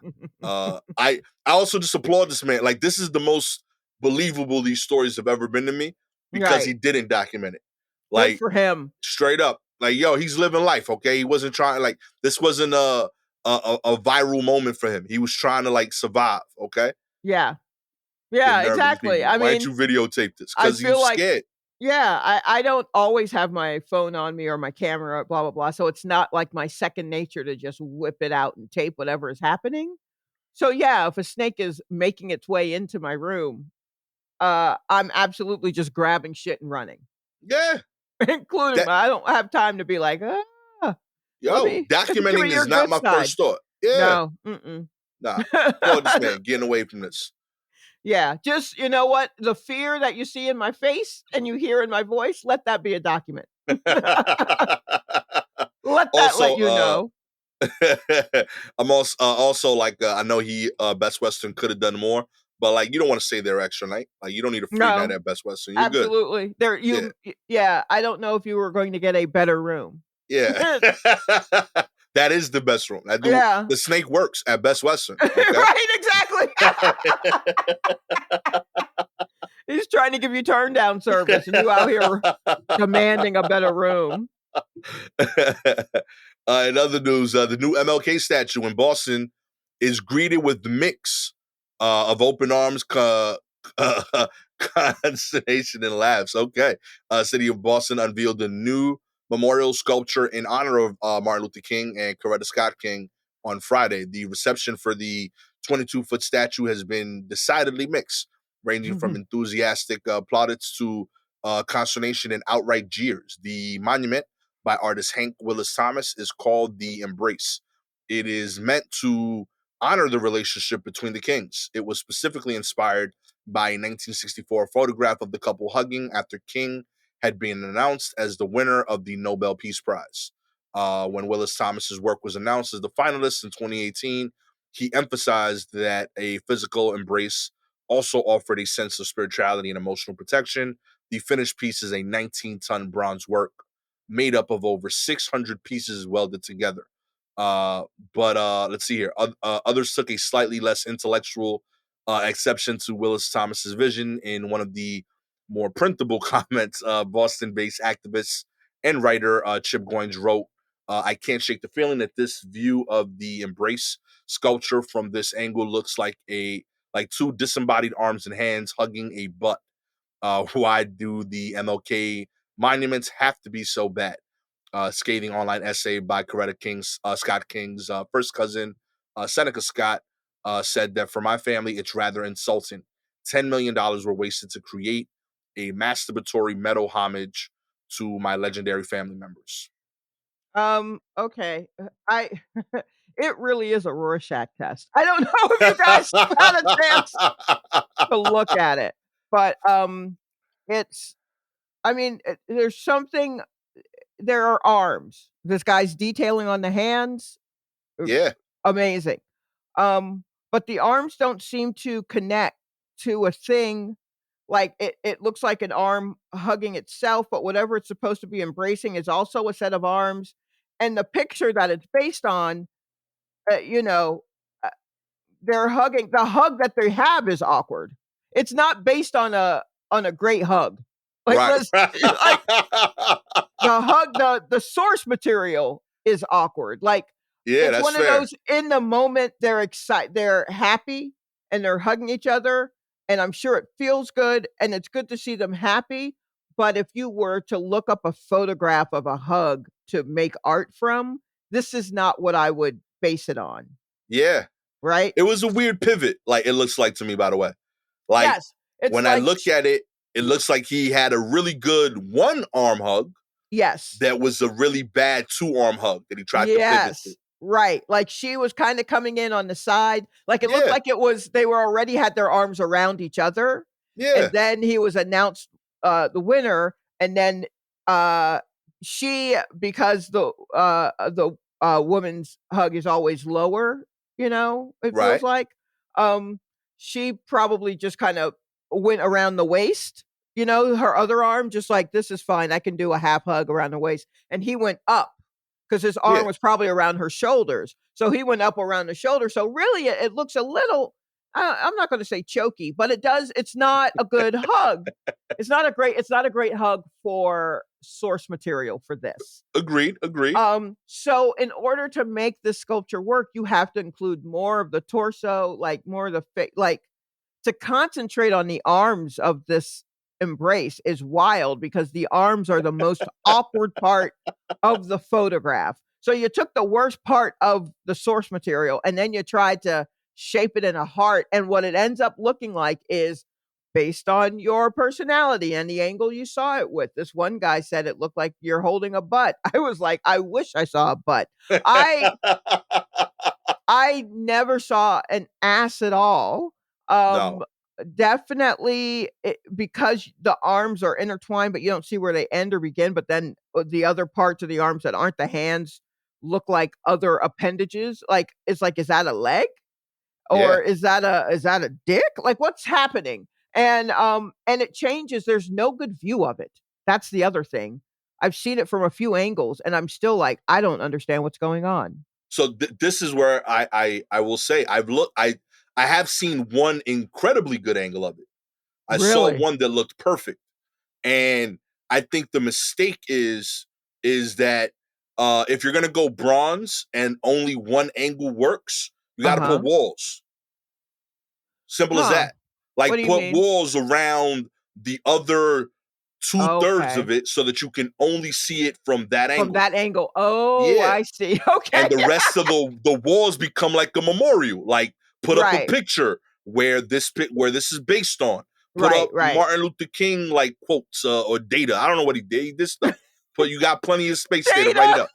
I also just applaud this man. Like this is the most believable these stories have ever been to me because right. he didn't document it. Good Like for him. straight up, like yo, he's living life. Okay, he wasn't trying like this wasn't a viral moment for him. He was trying to like survive. Okay, Yeah. the Yeah, nerve of these exactly. people. I Why didn't mean, you videotape this? I Because he feel was like scared. yeah, I don't always have my phone on me or my camera, blah, blah, blah. So it's not like my second nature to just whip it out and tape whatever is happening. So yeah, if a snake is making its way into my room, I'm absolutely just grabbing shit and running, Yeah, including that my I don't have time to be like, let yo, me give me documenting your is not good my side. first thought. Yeah, No, mm-mm. nah. Applaud this man getting away from this. Yeah, just you know what? The fear that you see in my face and you hear in my voice, let that be a document. Let that let Also, you know. I'm also like I know he Best Western could have done more, but like you don't want to stay there extra night. Like you don't need a free night No, at Best Western. You're good. absolutely. There Yeah, yeah, I don't know if you were going to get a better room. yeah. That is the best room. Yeah. The snake works at Best Western. Okay. Right, exactly. He's trying to give you turn down service and you out here demanding a better room. In other news, the new MLK statue in Boston is greeted with the mix of open arms, consternation, and laughs. Okay. City of Boston unveiled a new memorial sculpture in honor of Martin Luther King and Coretta Scott King on Friday. The reception for the 22-foot statue has been decidedly mixed, ranging from enthusiastic plaudits to consternation and outright jeers. The monument by artist Hank Willis Thomas is called The Embrace. It is meant to honor the relationship between the kings. It was specifically inspired by a 1964 photograph of the couple hugging after King had been announced as the winner of the Nobel Peace Prize. When Willis Thomas's work was announced as the finalist in 2018, he emphasized that a physical embrace also offered a sense of spirituality and emotional protection. The finished piece is a 19-ton bronze work made up of over 600 pieces welded together. Uh, but let's see here. Others took a slightly less intellectual exception to Willis Thomas's vision. In one of the more printable comments, Boston-based activist and writer Chip Goins wrote, "I can't shake the feeling that this view of the embrace sculpture from this angle looks like two disembodied arms and hands hugging a butt. Why do the MLK monuments have to be so bad?" Scathing online essay by Scott King's first cousin, Seneca Scott, said that for my family, it's rather insulting. $10 million were wasted to create a masturbatory metal homage to my legendary family members. Okay. I it really is a Rorschach test. I don't know if you guys have had a chance to look at it, but it's I mean, there's something there are arms. This guy's detailing on the hands, uh, Yeah, amazing. But the arms don't seem to connect to a thing. Like it looks like an arm hugging itself, but whatever it's supposed to be embracing is also a set of arms. And the picture that it's based on, you know, uh, they're hugging. The hug that they have is awkward. It's not based on a great hug. Like right. let's like the hug, the source material is awkward. Like, Yeah, it's that's one of fair. those in the moment, they're happy, and they're hugging each other, and I'm sure it feels good, and it's good to see them happy, but if you were to look up a photograph of a hug to make art from, this is not what I would base it on, Yeah. right? It was a weird pivot, like, it looks like to me, by the way. Like, Yes, it's when I like look at it, it looks like he had a really good one-arm hug yes. that was a really bad two-arm hug that he tried to pivot to. Yes, right, like, she was kinda coming in on the side, like, it looked Yeah, like it was they were already had their arms around each other, and yeah, then he was announced, the winner, and then, uh, she because the woman's hug is always lower, it feels right. like, she probably just kinda went around the waist, her other arm, just like, "This is fine, I can do a half hug around the waist," and he went up 'cause his Yeah. arm was probably around her shoulders, so he went up around the shoulder, so really it looks a little I'm not gonna say choky, but it's not a good hug. It's not a great hug for source material for this. Agreed, agreed. So in order to make this sculpture work, you have to include more of the torso, like, more of the like, to concentrate on the arms of this embrace is wild because the arms are the most awkward part of the photograph. So you took the worst part of the source material and then you tried to shape it in a heart. And what it ends up looking like is based on your personality and the angle you saw it with. This one guy said it looked like you're holding a butt. I was like, I wish I saw a butt. I I never saw an ass at all. Um, No. definitely because the arms are intertwined, but you don't see where they end or begin. But then the other parts of the arms that aren't the hands look like other appendages. Like it's like, is that a leg Yeah. or is that a dick? Like what's happening? And it changes. There's no good view of it. That's the other thing. I've seen it from a few angles, and I'm still like, I don't understand what's going on. So this is where I will say I have seen one incredibly good angle of it. I saw Really? one that looked perfect. And I think the mistake is that if you're gonna go bronze and only one angle works, you Uh gotta put huh. walls. Simple as Huh. that. What Like do you put mean? walls around the other 2/3 Okay. of it so that you can only see it from that From angle. that angle. Oh, Yeah. I see. And Okay. the rest of the walls become like a memorial. Like put up a Right. picture where this is based on. Put Right, up right. Martin Luther King like quotes or data. I don't know what he did. He did stuff, but you got plenty of space there to write it Data! up.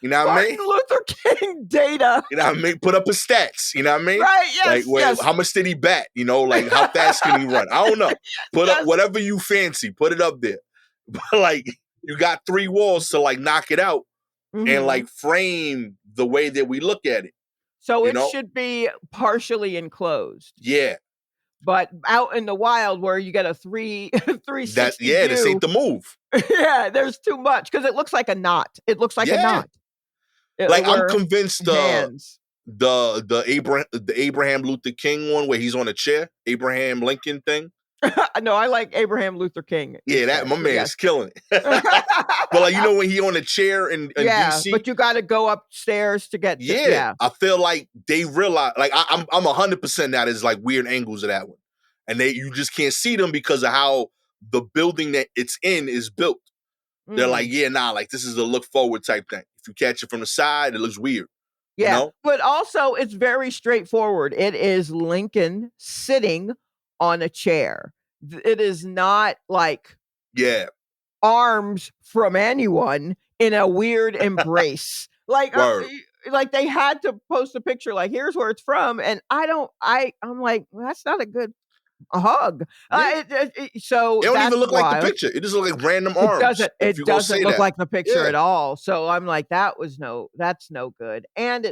You know what I mean? Martin Luther King data. You know what I mean? Put up his stats. You know what I mean? Right, Like yes, where yes. how much did he bat? You know, like how fast can he run? I don't know. Put up Yes. whatever you fancy. Put it up there. But like you got three walls to like knock it out and Mhm. like frame the way that we look at it. So You it know? should be partially enclosed, Yeah. but out in the wild where you get a 360 This ain't view, the move. yeah, there's too much because it looks like a knot. It looks like a Yeah. knot, Like I'm where convinced hands. the Abraham Luther King one where he's on a chair, Abraham Lincoln thing. No, I like Abraham Luther King Yeah, that instead, my but man yes. is killing it. But like when he on a chair in Yeah, DC, but you gotta go upstairs to get to yeah, yeah. I feel like they realize like I'm 100% that is like weird angles of that one. And you just can't see them because of how the building that it's in is built. They're like, Mm, yeah, nah, like this is a look forward type thing. If you catch it from the side, it looks weird, you yeah, know? but also it's very straightforward. It is Lincoln sitting on a chair. It is not like Yeah, arms from anyone in a weird embrace. word. Like they had to post a picture like, "Here's where it's from," and I'm like, "Well, that's not a good hug." Yeah. So It don't even that's look like the wild. picture. It just look like random It arms, doesn't if it you gonna doesn't say look that. like the picture Yeah. at all, so I'm like, that's no good, and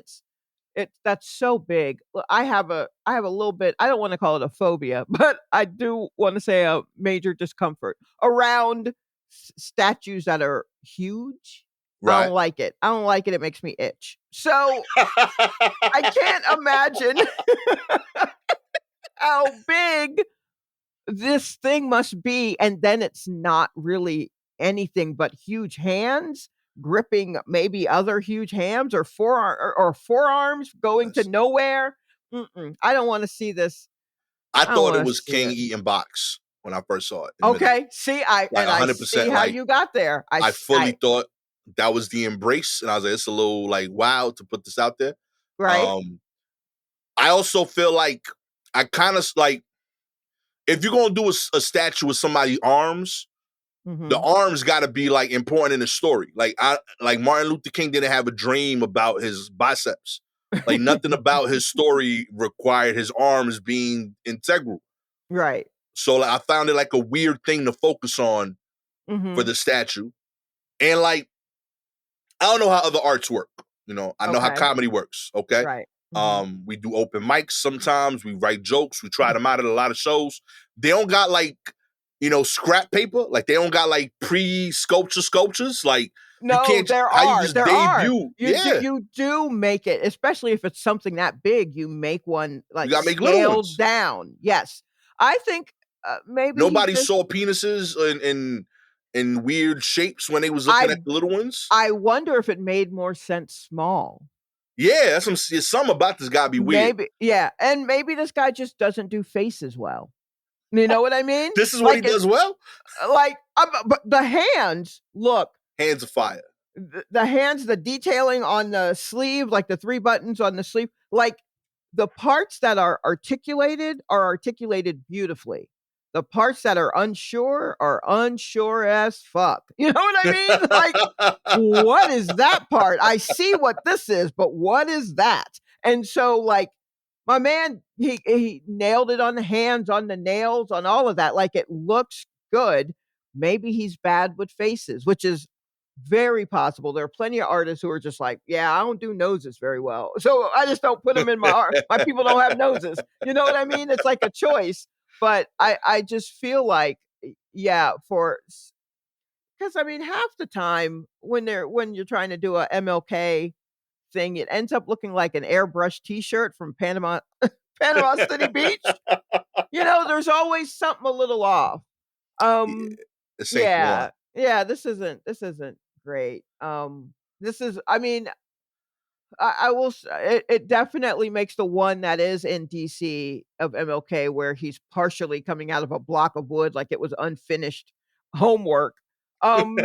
that's so big. Well, I have a little bit I don't wanna call it a phobia, but I do wanna say a major discomfort around statues that are huge. I Right. don't like it. I don't like it, it makes me itch. So, I can't imagine how big this thing must be, and then it's not really anything but huge hands gripping maybe other huge hands or forearms going to Listen, nowhere. Mm-mm, I don't wanna see this. I I don't thought it wanna was see King it. eating box when I first saw it, admittedly. Okay, see, I Like and I see 100%, how like you got there. I fully thought that was the embrace, and I was like, it's a little like wild to put this out there. Right. I also feel like I kind of like if you're gonna do a statue with somebody's arms, the Mhm. arms got to be like important in the story. Like Martin Luther King didn't have a dream about his biceps. Like nothing about his story required his arms being integral. Right. So like, I found it like a weird thing to focus on for Mhm. the statue. And like I don't know how other arts work. You know, I know how Okay. comedy works. Okay. Right. Mhm. We do open mics sometimes. We write jokes. We try them out at a lot of shows. They don't got like, scrap paper. Like they don't got like sculptures. Like you No, can't, there how you are, just there are. debut. You do Yeah. you do make it, especially if it's something that big, you make one, You like, got to make little scaled ones. down. Yes. I think, maybe he Nobody just saw penises in weird shapes when they was looking I at the little ones. I wonder if it made more sense small. Yeah, that's some about this gotta be weird. Maybe, yeah, and maybe this guy just doesn't do faces well. You know what I mean? This is what he Like, does well. but the hands, look, Hands of fire. the hands, the detailing on the sleeve, like the 3 buttons on the sleeve, like, the parts that are articulated beautifully. The parts that are unsure as fuck. You know what I mean? Like, what is that part? I see what this is, but what is that? And so, like, my man, he nailed it on the hands, on the nails, on all of that. Like, it looks good. Maybe he's bad with faces, which is very possible. There are plenty of artists who are just like, yeah, I don't do noses very well. So I just don't put them in my art. My people don't have noses. You know what I mean? It's like a choice. But I just feel like, yeah, because I mean, half the time when you're trying to do a MLK thing, it ends up looking like an airbrush T-shirt from Panama City Beach. You know, there's always something a little off. Yeah, Um, this ain't the one. yeah, yeah, this isn't great. This is, I mean, I will. It definitely makes the one that is in DC of MLK where he's partially coming out of a block of wood, like it was unfinished homework. Um,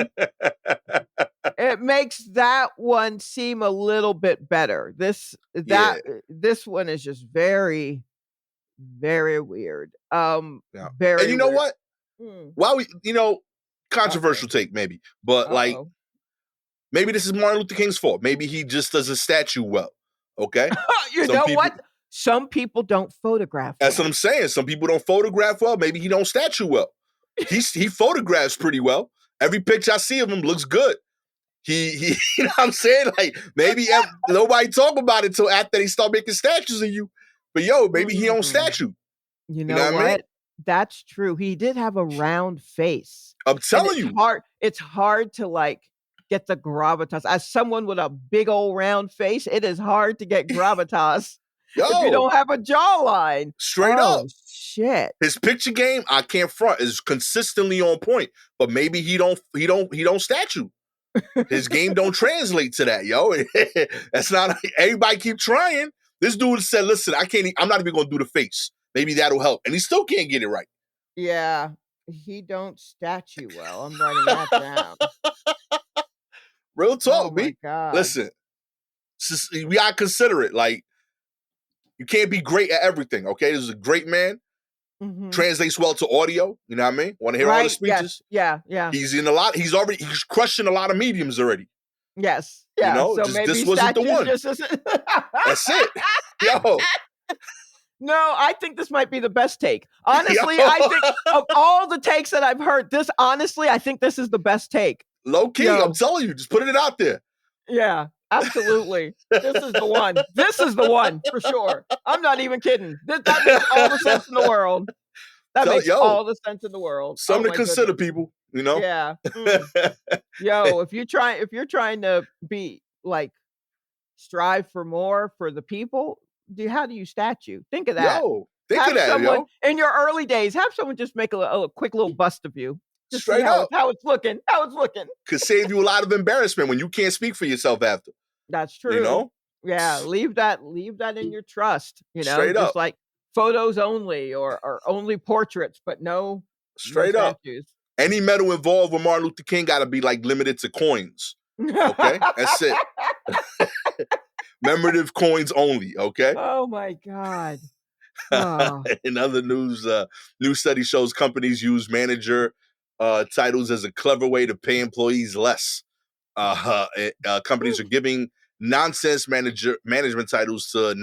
it makes that one seem a little bit better. Yeah, This one is just very, very weird. yeah. And Very you know weird. what? Hmm. While Uh-oh. controversial take maybe, but like Uh-oh. maybe this is Martin Luther King's fault. Maybe he just does a statue well. Okay, You some know people. what? Some people don't photograph That's what I'm well. saying. Some people don't photograph well. Maybe he don't statue well. He photographs pretty well. Every picture I see of him looks good. He you know what I'm saying? Like maybe nobody talk about it till after they start making statues of you. But yo, maybe he don't Mm. statue. You You know know what I mean? what? That's true. He did have a round face, I'm and telling you, it's hard to, like, get the gravitas. As someone with a big old round face, it is hard to get gravitas if you yo, don't have a jawline. straight Oh, up. shit. His picture game, I can't front, is consistently on point. But maybe he don't statue. His game don't translate to that, yo. That's not everybody keep trying. This dude said, listen, I'm not even gonna do the face. Maybe that'll help. And he still can't get it right. Yeah, he don't statue well. I'm writing that down. Real Oh talk, my B. god. Listen, we gotta consider it. Like, you can't be great at everything, okay? This is a great man, Mhm. translates well to audio, you know what I mean? Want to hear all the Right, yes. speeches? Yeah, yeah. He's crushing a lot of mediums already. Yes, You yeah, know, so just maybe this wasn't the statues one. just isn't. That's it. Yo, No, I think this might be the best take. Honestly, yo, I think of all the takes that I've heard, I think this is the best take. low key, I'm Yo, telling you, just putting it out there. yeah, absolutely. This is the one. This is the one for sure. I'm not even kidding. That makes all the sense in the world. That makes Yo, all the sense in the world. Oh something to my consider, goodness. people. You know. Yeah. Mm. Yo, if you're trying to be like strive for more for the people, how do you statue? Think of that. Yo, think of Have that, someone yo. in your early days, have someone just make a quick little bust of you. Just see Straight up. how it's looking. How it's looking. Could save you a lot of embarrassment when you can't speak for yourself after. That's You true. know? Yeah, leave that in your trust, Straight just up. like photos only or only portraits, but no Straight up. statues. Any medal involved with Martin Luther King got to be like limited to coins. Okay, that's it. Commemorative coins only. Okay. Oh my god. Oh. In other news, new study shows companies use manager titles as a clever way to pay employees less. Companies are giving nonsense management titles to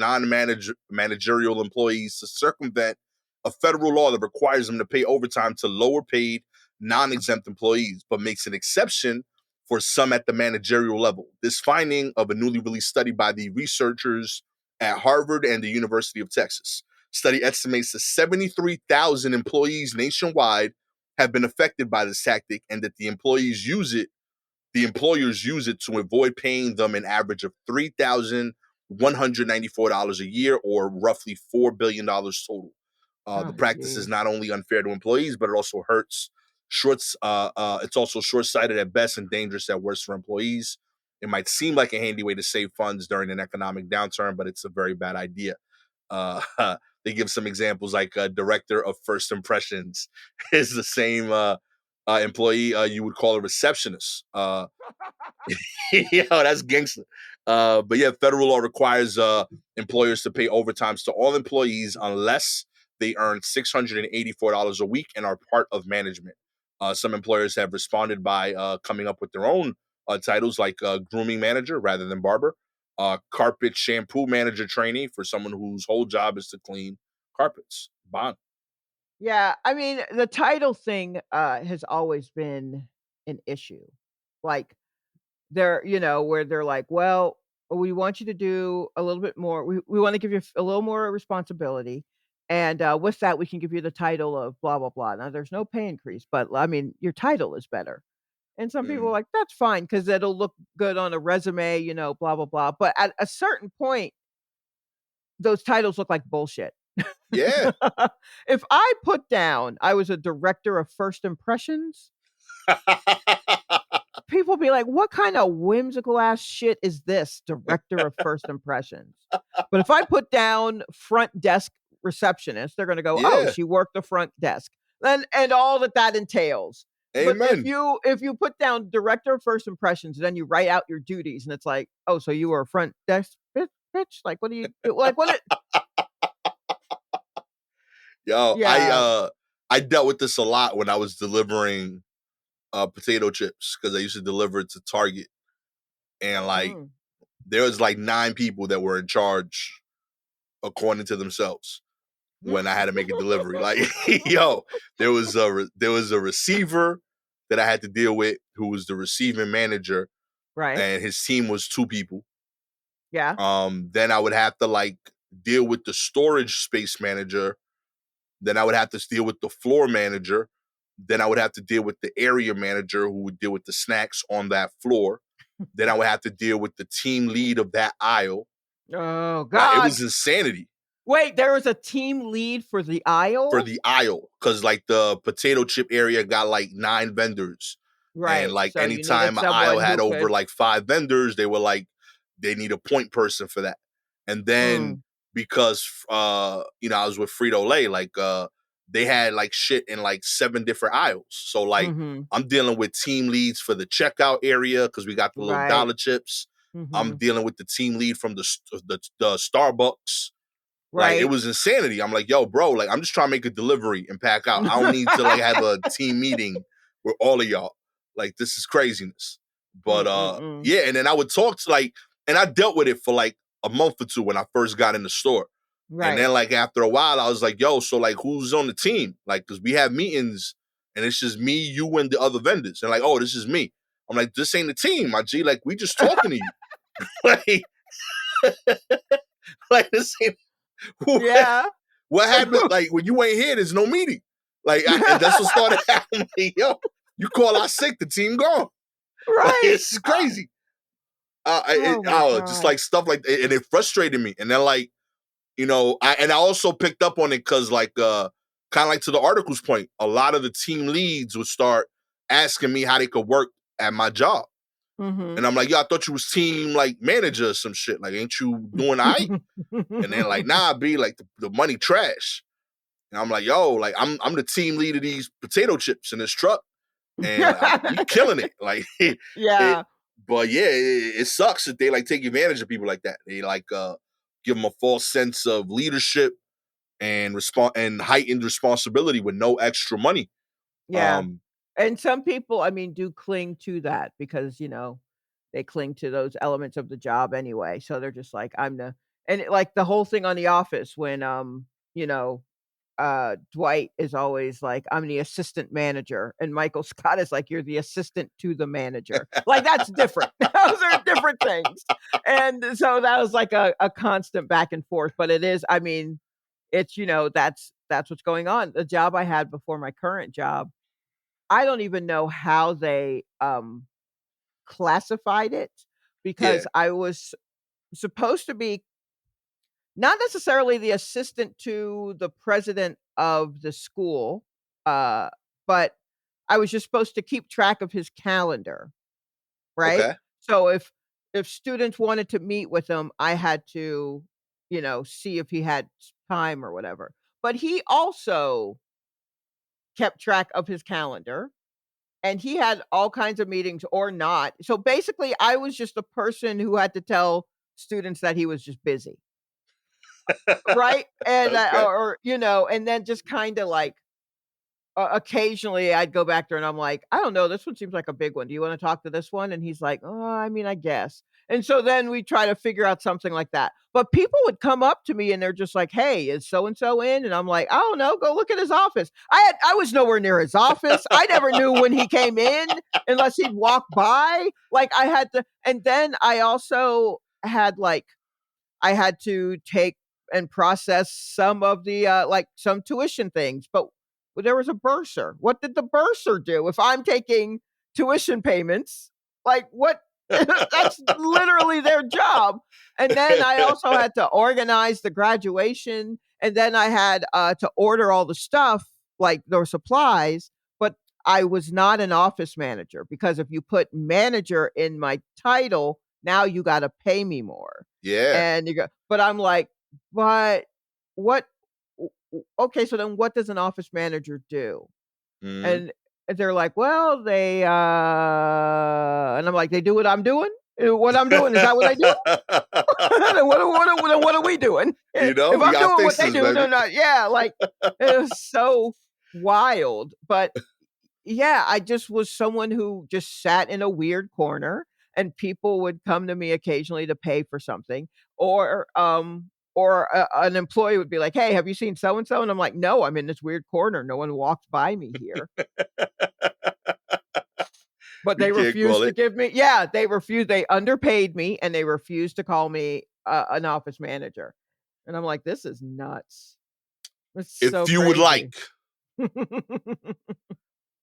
managerial employees to circumvent a federal law that requires them to pay overtime to lower paid non-exempt employees, but makes an exception for some at the managerial level. This finding of a newly released study by the researchers at Harvard and the University of Texas. Study estimates that 73,000 employees nationwide have been affected by this tactic, and that the employers use it to avoid paying them an average of $3,194 a year, or roughly $4 billion total. The Oh, practice is jeez. not only unfair to employees, but it also hurts shorts. It's also short-sighted at best and dangerous at worst for employees. It might seem like a handy way to save funds during an economic downturn, but it's a very bad idea. Uh, they give some examples like director of first impressions is the same employee you would call a receptionist. Yo, that's gangster. But yeah, federal law requires employers to pay overtimes to all employees unless they earn $684 a week and are part of management. Some employers have responded by coming up with their own titles, like grooming manager rather than barber, carpet shampoo manager trainee for someone whose whole job is to clean carpets. Bond. Yeah, I mean, the title thing, has always been an issue. Like, where they're like, "Well, we want you to do a little bit more. We wanna give you a little more responsibility, and, with that, we can give you the title of blah, blah, blah." Now, there's no pay increase, but, I mean, your title is better. And some people are Mm. like, "That's fine because 'cause it'll look good on a resume, blah, blah, blah." But at a certain point, those titles look like bullshit. Yeah. If I put down I was a director of first impressions, people be like, "What kinda whimsical ass shit is this, director of first impressions?" But if I put down front desk receptionist, they're gonna go, "Oh, Yeah. she worked the front desk." And all that entails. But if Amen. you put down director of first impressions, then you write out your duties, and it's like, "Oh, so you were a front desk bitch? Like, what do you do?" Like, what it Yo, Yeah. I dealt with this a lot when I was delivering potato chips, because I used to deliver it to Target, and like Mm. there was like 9 people that were in charge according to themselves when I had to make a delivery. Like, yo, there was a receiver that I had to deal with who was the receiving manager, Right. and his team was 2 people. Yeah. Then I would have to like deal with the storage space manager. Then I would have to deal with the floor manager. Then I would have to deal with the area manager who would deal with the snacks on that floor. Then I would have to deal with the team lead of that aisle. Oh Like, it god. was insanity Wait, there was a team lead for the for aisle? the aisle, because like the potato chip area got like 9 vendors. And Right, like so you needed anytime an aisle someone had who over could like 5 vendors, they were like, they need a point person for that. And then mm, because I was with Frito Lay, like they had like shit in like 7 different aisles. So like mhm, I'm dealing with team leads for the checkout area because we got the little right, dollar chips. I'm mhm, dealing with the team lead from the Starbucks. Like, it right. was insanity. I'm like, yo, bro, like I'm just trying to make a delivery and pack out. I don't need to like have a team meeting with all of y'all. Like, this is craziness. But Mm. yeah, and then I would talk to like, and I dealt with it for like a month or two when I first got in the store. And Right. then like after a while, I was like, yo, so like who's on the team? Like, cause we have meetings and it's just me, you, and the other vendors. And like, oh, this is me. I'm like, this ain't the team, my G. Like, we just talking to you. like, like this ain't Yeah. what happened? Like, when you ain't here, there's no meeting. Like, and that's what started happening. Like, yo, you call out sick, the team gone. Like, Right. it's crazy. Oh my Just god. like stuff like that, and it frustrated me. And then like, I also picked up on it because like, kind of like to the article's point, a lot of the team leads would start asking me how they could work at my job. And Mhm. I'm like, yo, I thought you was team like manager or some shit. Like, ain't you doing all right? And then like, nah, be like the money trash. And I'm like, yo, like I'm the team lead of these potato chips in this truck, and like we killing it. Like it, Yeah. but yeah, it sucks that they like take advantage of people like that. They like give them a false sense of leadership and heightened responsibility with no extra money. Yeah. Um, And some people, I mean, do cling to that because, they cling to those elements of the job anyway. So they're just like, like the whole thing on The Office when, you know, Dwight is always like, I'm the assistant manager. And Michael Scott is like, you're the assistant to the manager. Like, that's different. Those are different things. And so that was like a constant back and forth. But it is, I mean, it's, that's what's going on. The job I had before my current job, I don't even know how they classified it yeah. because I was supposed to be not necessarily the assistant to the president of the school, uh, but I was just supposed to keep track of his calendar, right? Okay. So if students wanted to meet with him, I had to, see if he had time or whatever. But he also kept track of his calendar and he had all kinds of meetings or not. So basically, I was just a person who had to tell students that he was just busy. Right? And, Okay. and then just kinda like, occasionally I'd go back there and I'm like, "I don't know, this one seems like a big one. Do you wanna talk to this one?" And he's like, "Oh, I mean, I guess." And so then we try to figure out something like that. But people would come up to me and they're just like, "Hey, is so and so in?" And I'm like, "I don't know, go look at his office." I was nowhere near his office. I never knew when he came in unless he'd walk by. Like, I had to and then I also had, like I had to take and process some of the, like, some tuition things, but there was a bursar. What did the bursar do? If I'm taking tuition payments, like, what that's literally their job, and then I also had to organize the graduation, and then I had, to order all the stuff, like, their supplies, but I was not an office manager because if you put manager in my title, now you gotta pay me more. Yeah. And you go but I'm like, "But what okay, so then what does an office manager do?" Mhm. And they're like, "Well, they, and I'm like, "They do what I'm doing? What I'm doing, is that what they do? Then what are we doing? If We I'm got doing what they fixes, do, baby. then not yeah, like, it was so wild, but yeah, I just was someone who just sat in a weird corner and people would come to me occasionally to pay for something or an employee would be like, "Hey, have you seen so and so?" And I'm like, "No, I'm in this weird corner. No one walked by me here." But We they can't call refused to it. give me yeah, they refused they underpaid me and they refused to call me an office manager. And I'm like, "This is nuts. It's so If you would crazy." like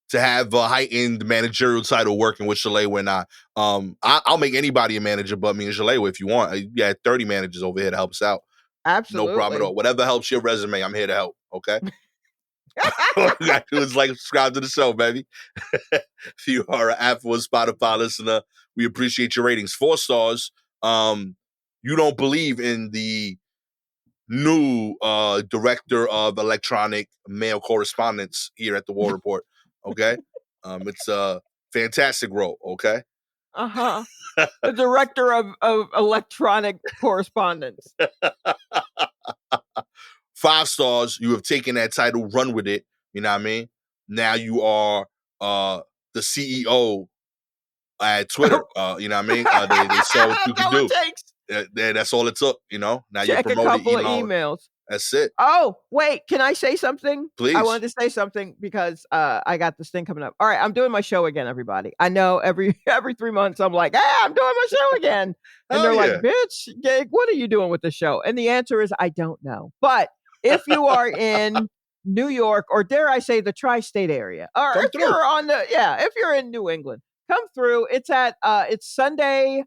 to have a heightened managerial title working with Shalewa and I'll make anybody a manager but me and Shalewa if you want. You got 30 managers over here to help us out. No problem at Absolutely. all. Whatever helps your resume, I'm here to help. Okay. All you gotta do is like subscribe to the show, baby. If you are an Apple or Spotify listener, we appreciate your ratings. 4 stars. You don't believe in the new director of electronic mail correspondence here at the War Report. Okay. It's a fantastic role. Okay. Uh-huh. The director of electronic correspondence. 5 stars. You have taken that title, run with it. You know what I mean? Now you are the CEO at Twitter. You know what I mean? They saw what you That's could all it do. takes. That's all it took. You know. Now you're Check a promoted couple even of on. emails. That's it. Oh, wait, can I say something? I Please. wanted to say something because, I got this thing coming up. All right, I'm doing my show again, everybody. I know every every 3 months I'm like, "Hey, I'm doing my show again." And Hell they're like, yeah. "Bitch, what are you doing with the show?" And the answer is, I don't know. But if you are in New York, or dare I say the tri-state area, or Come if through. you're if you're in New England, come through. It's Sunday,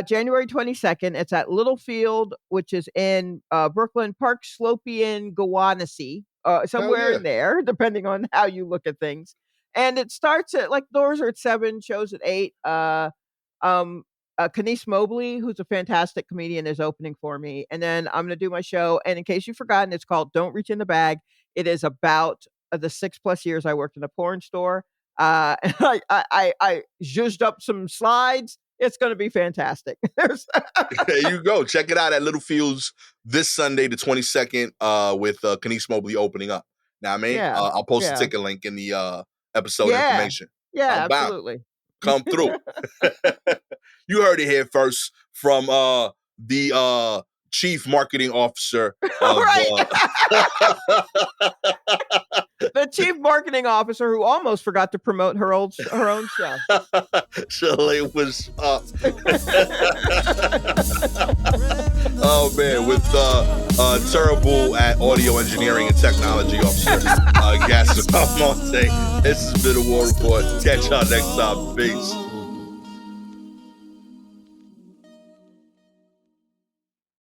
January 22nd. It's at Littlefield, which is in Brooklyn, Park Slope, Gowanus, Hell somewhere yeah. in there, depending on how you look at things. And it starts at like doors are at 7, shows at 8. Um, Kanice Mobley, who's a fantastic comedian, is opening for me. And then I'm going to do my show. And in case you've forgotten, it's called Don't Reach in the Bag. It is about the 6+ years I worked in a porn store. And I zhuzhed up some slides It's gonna be fantastic. There you go. Check it out at Littlefields this Sunday, the 22nd, with Kanice Mobley opening up. Now, I mean, Yeah, I'll post a yeah. ticket link in the episode Yeah. information. Yeah, I'm bound. absolutely. Come through. You heard it here first from the chief marketing officer of Right. The chief marketing officer who almost forgot to promote her own show. Shalewa Sharpe. Oh man, with terrible at audio engineering and technology officer Gastor Almonte. This has been a War Report. Catch y'all next time. Peace.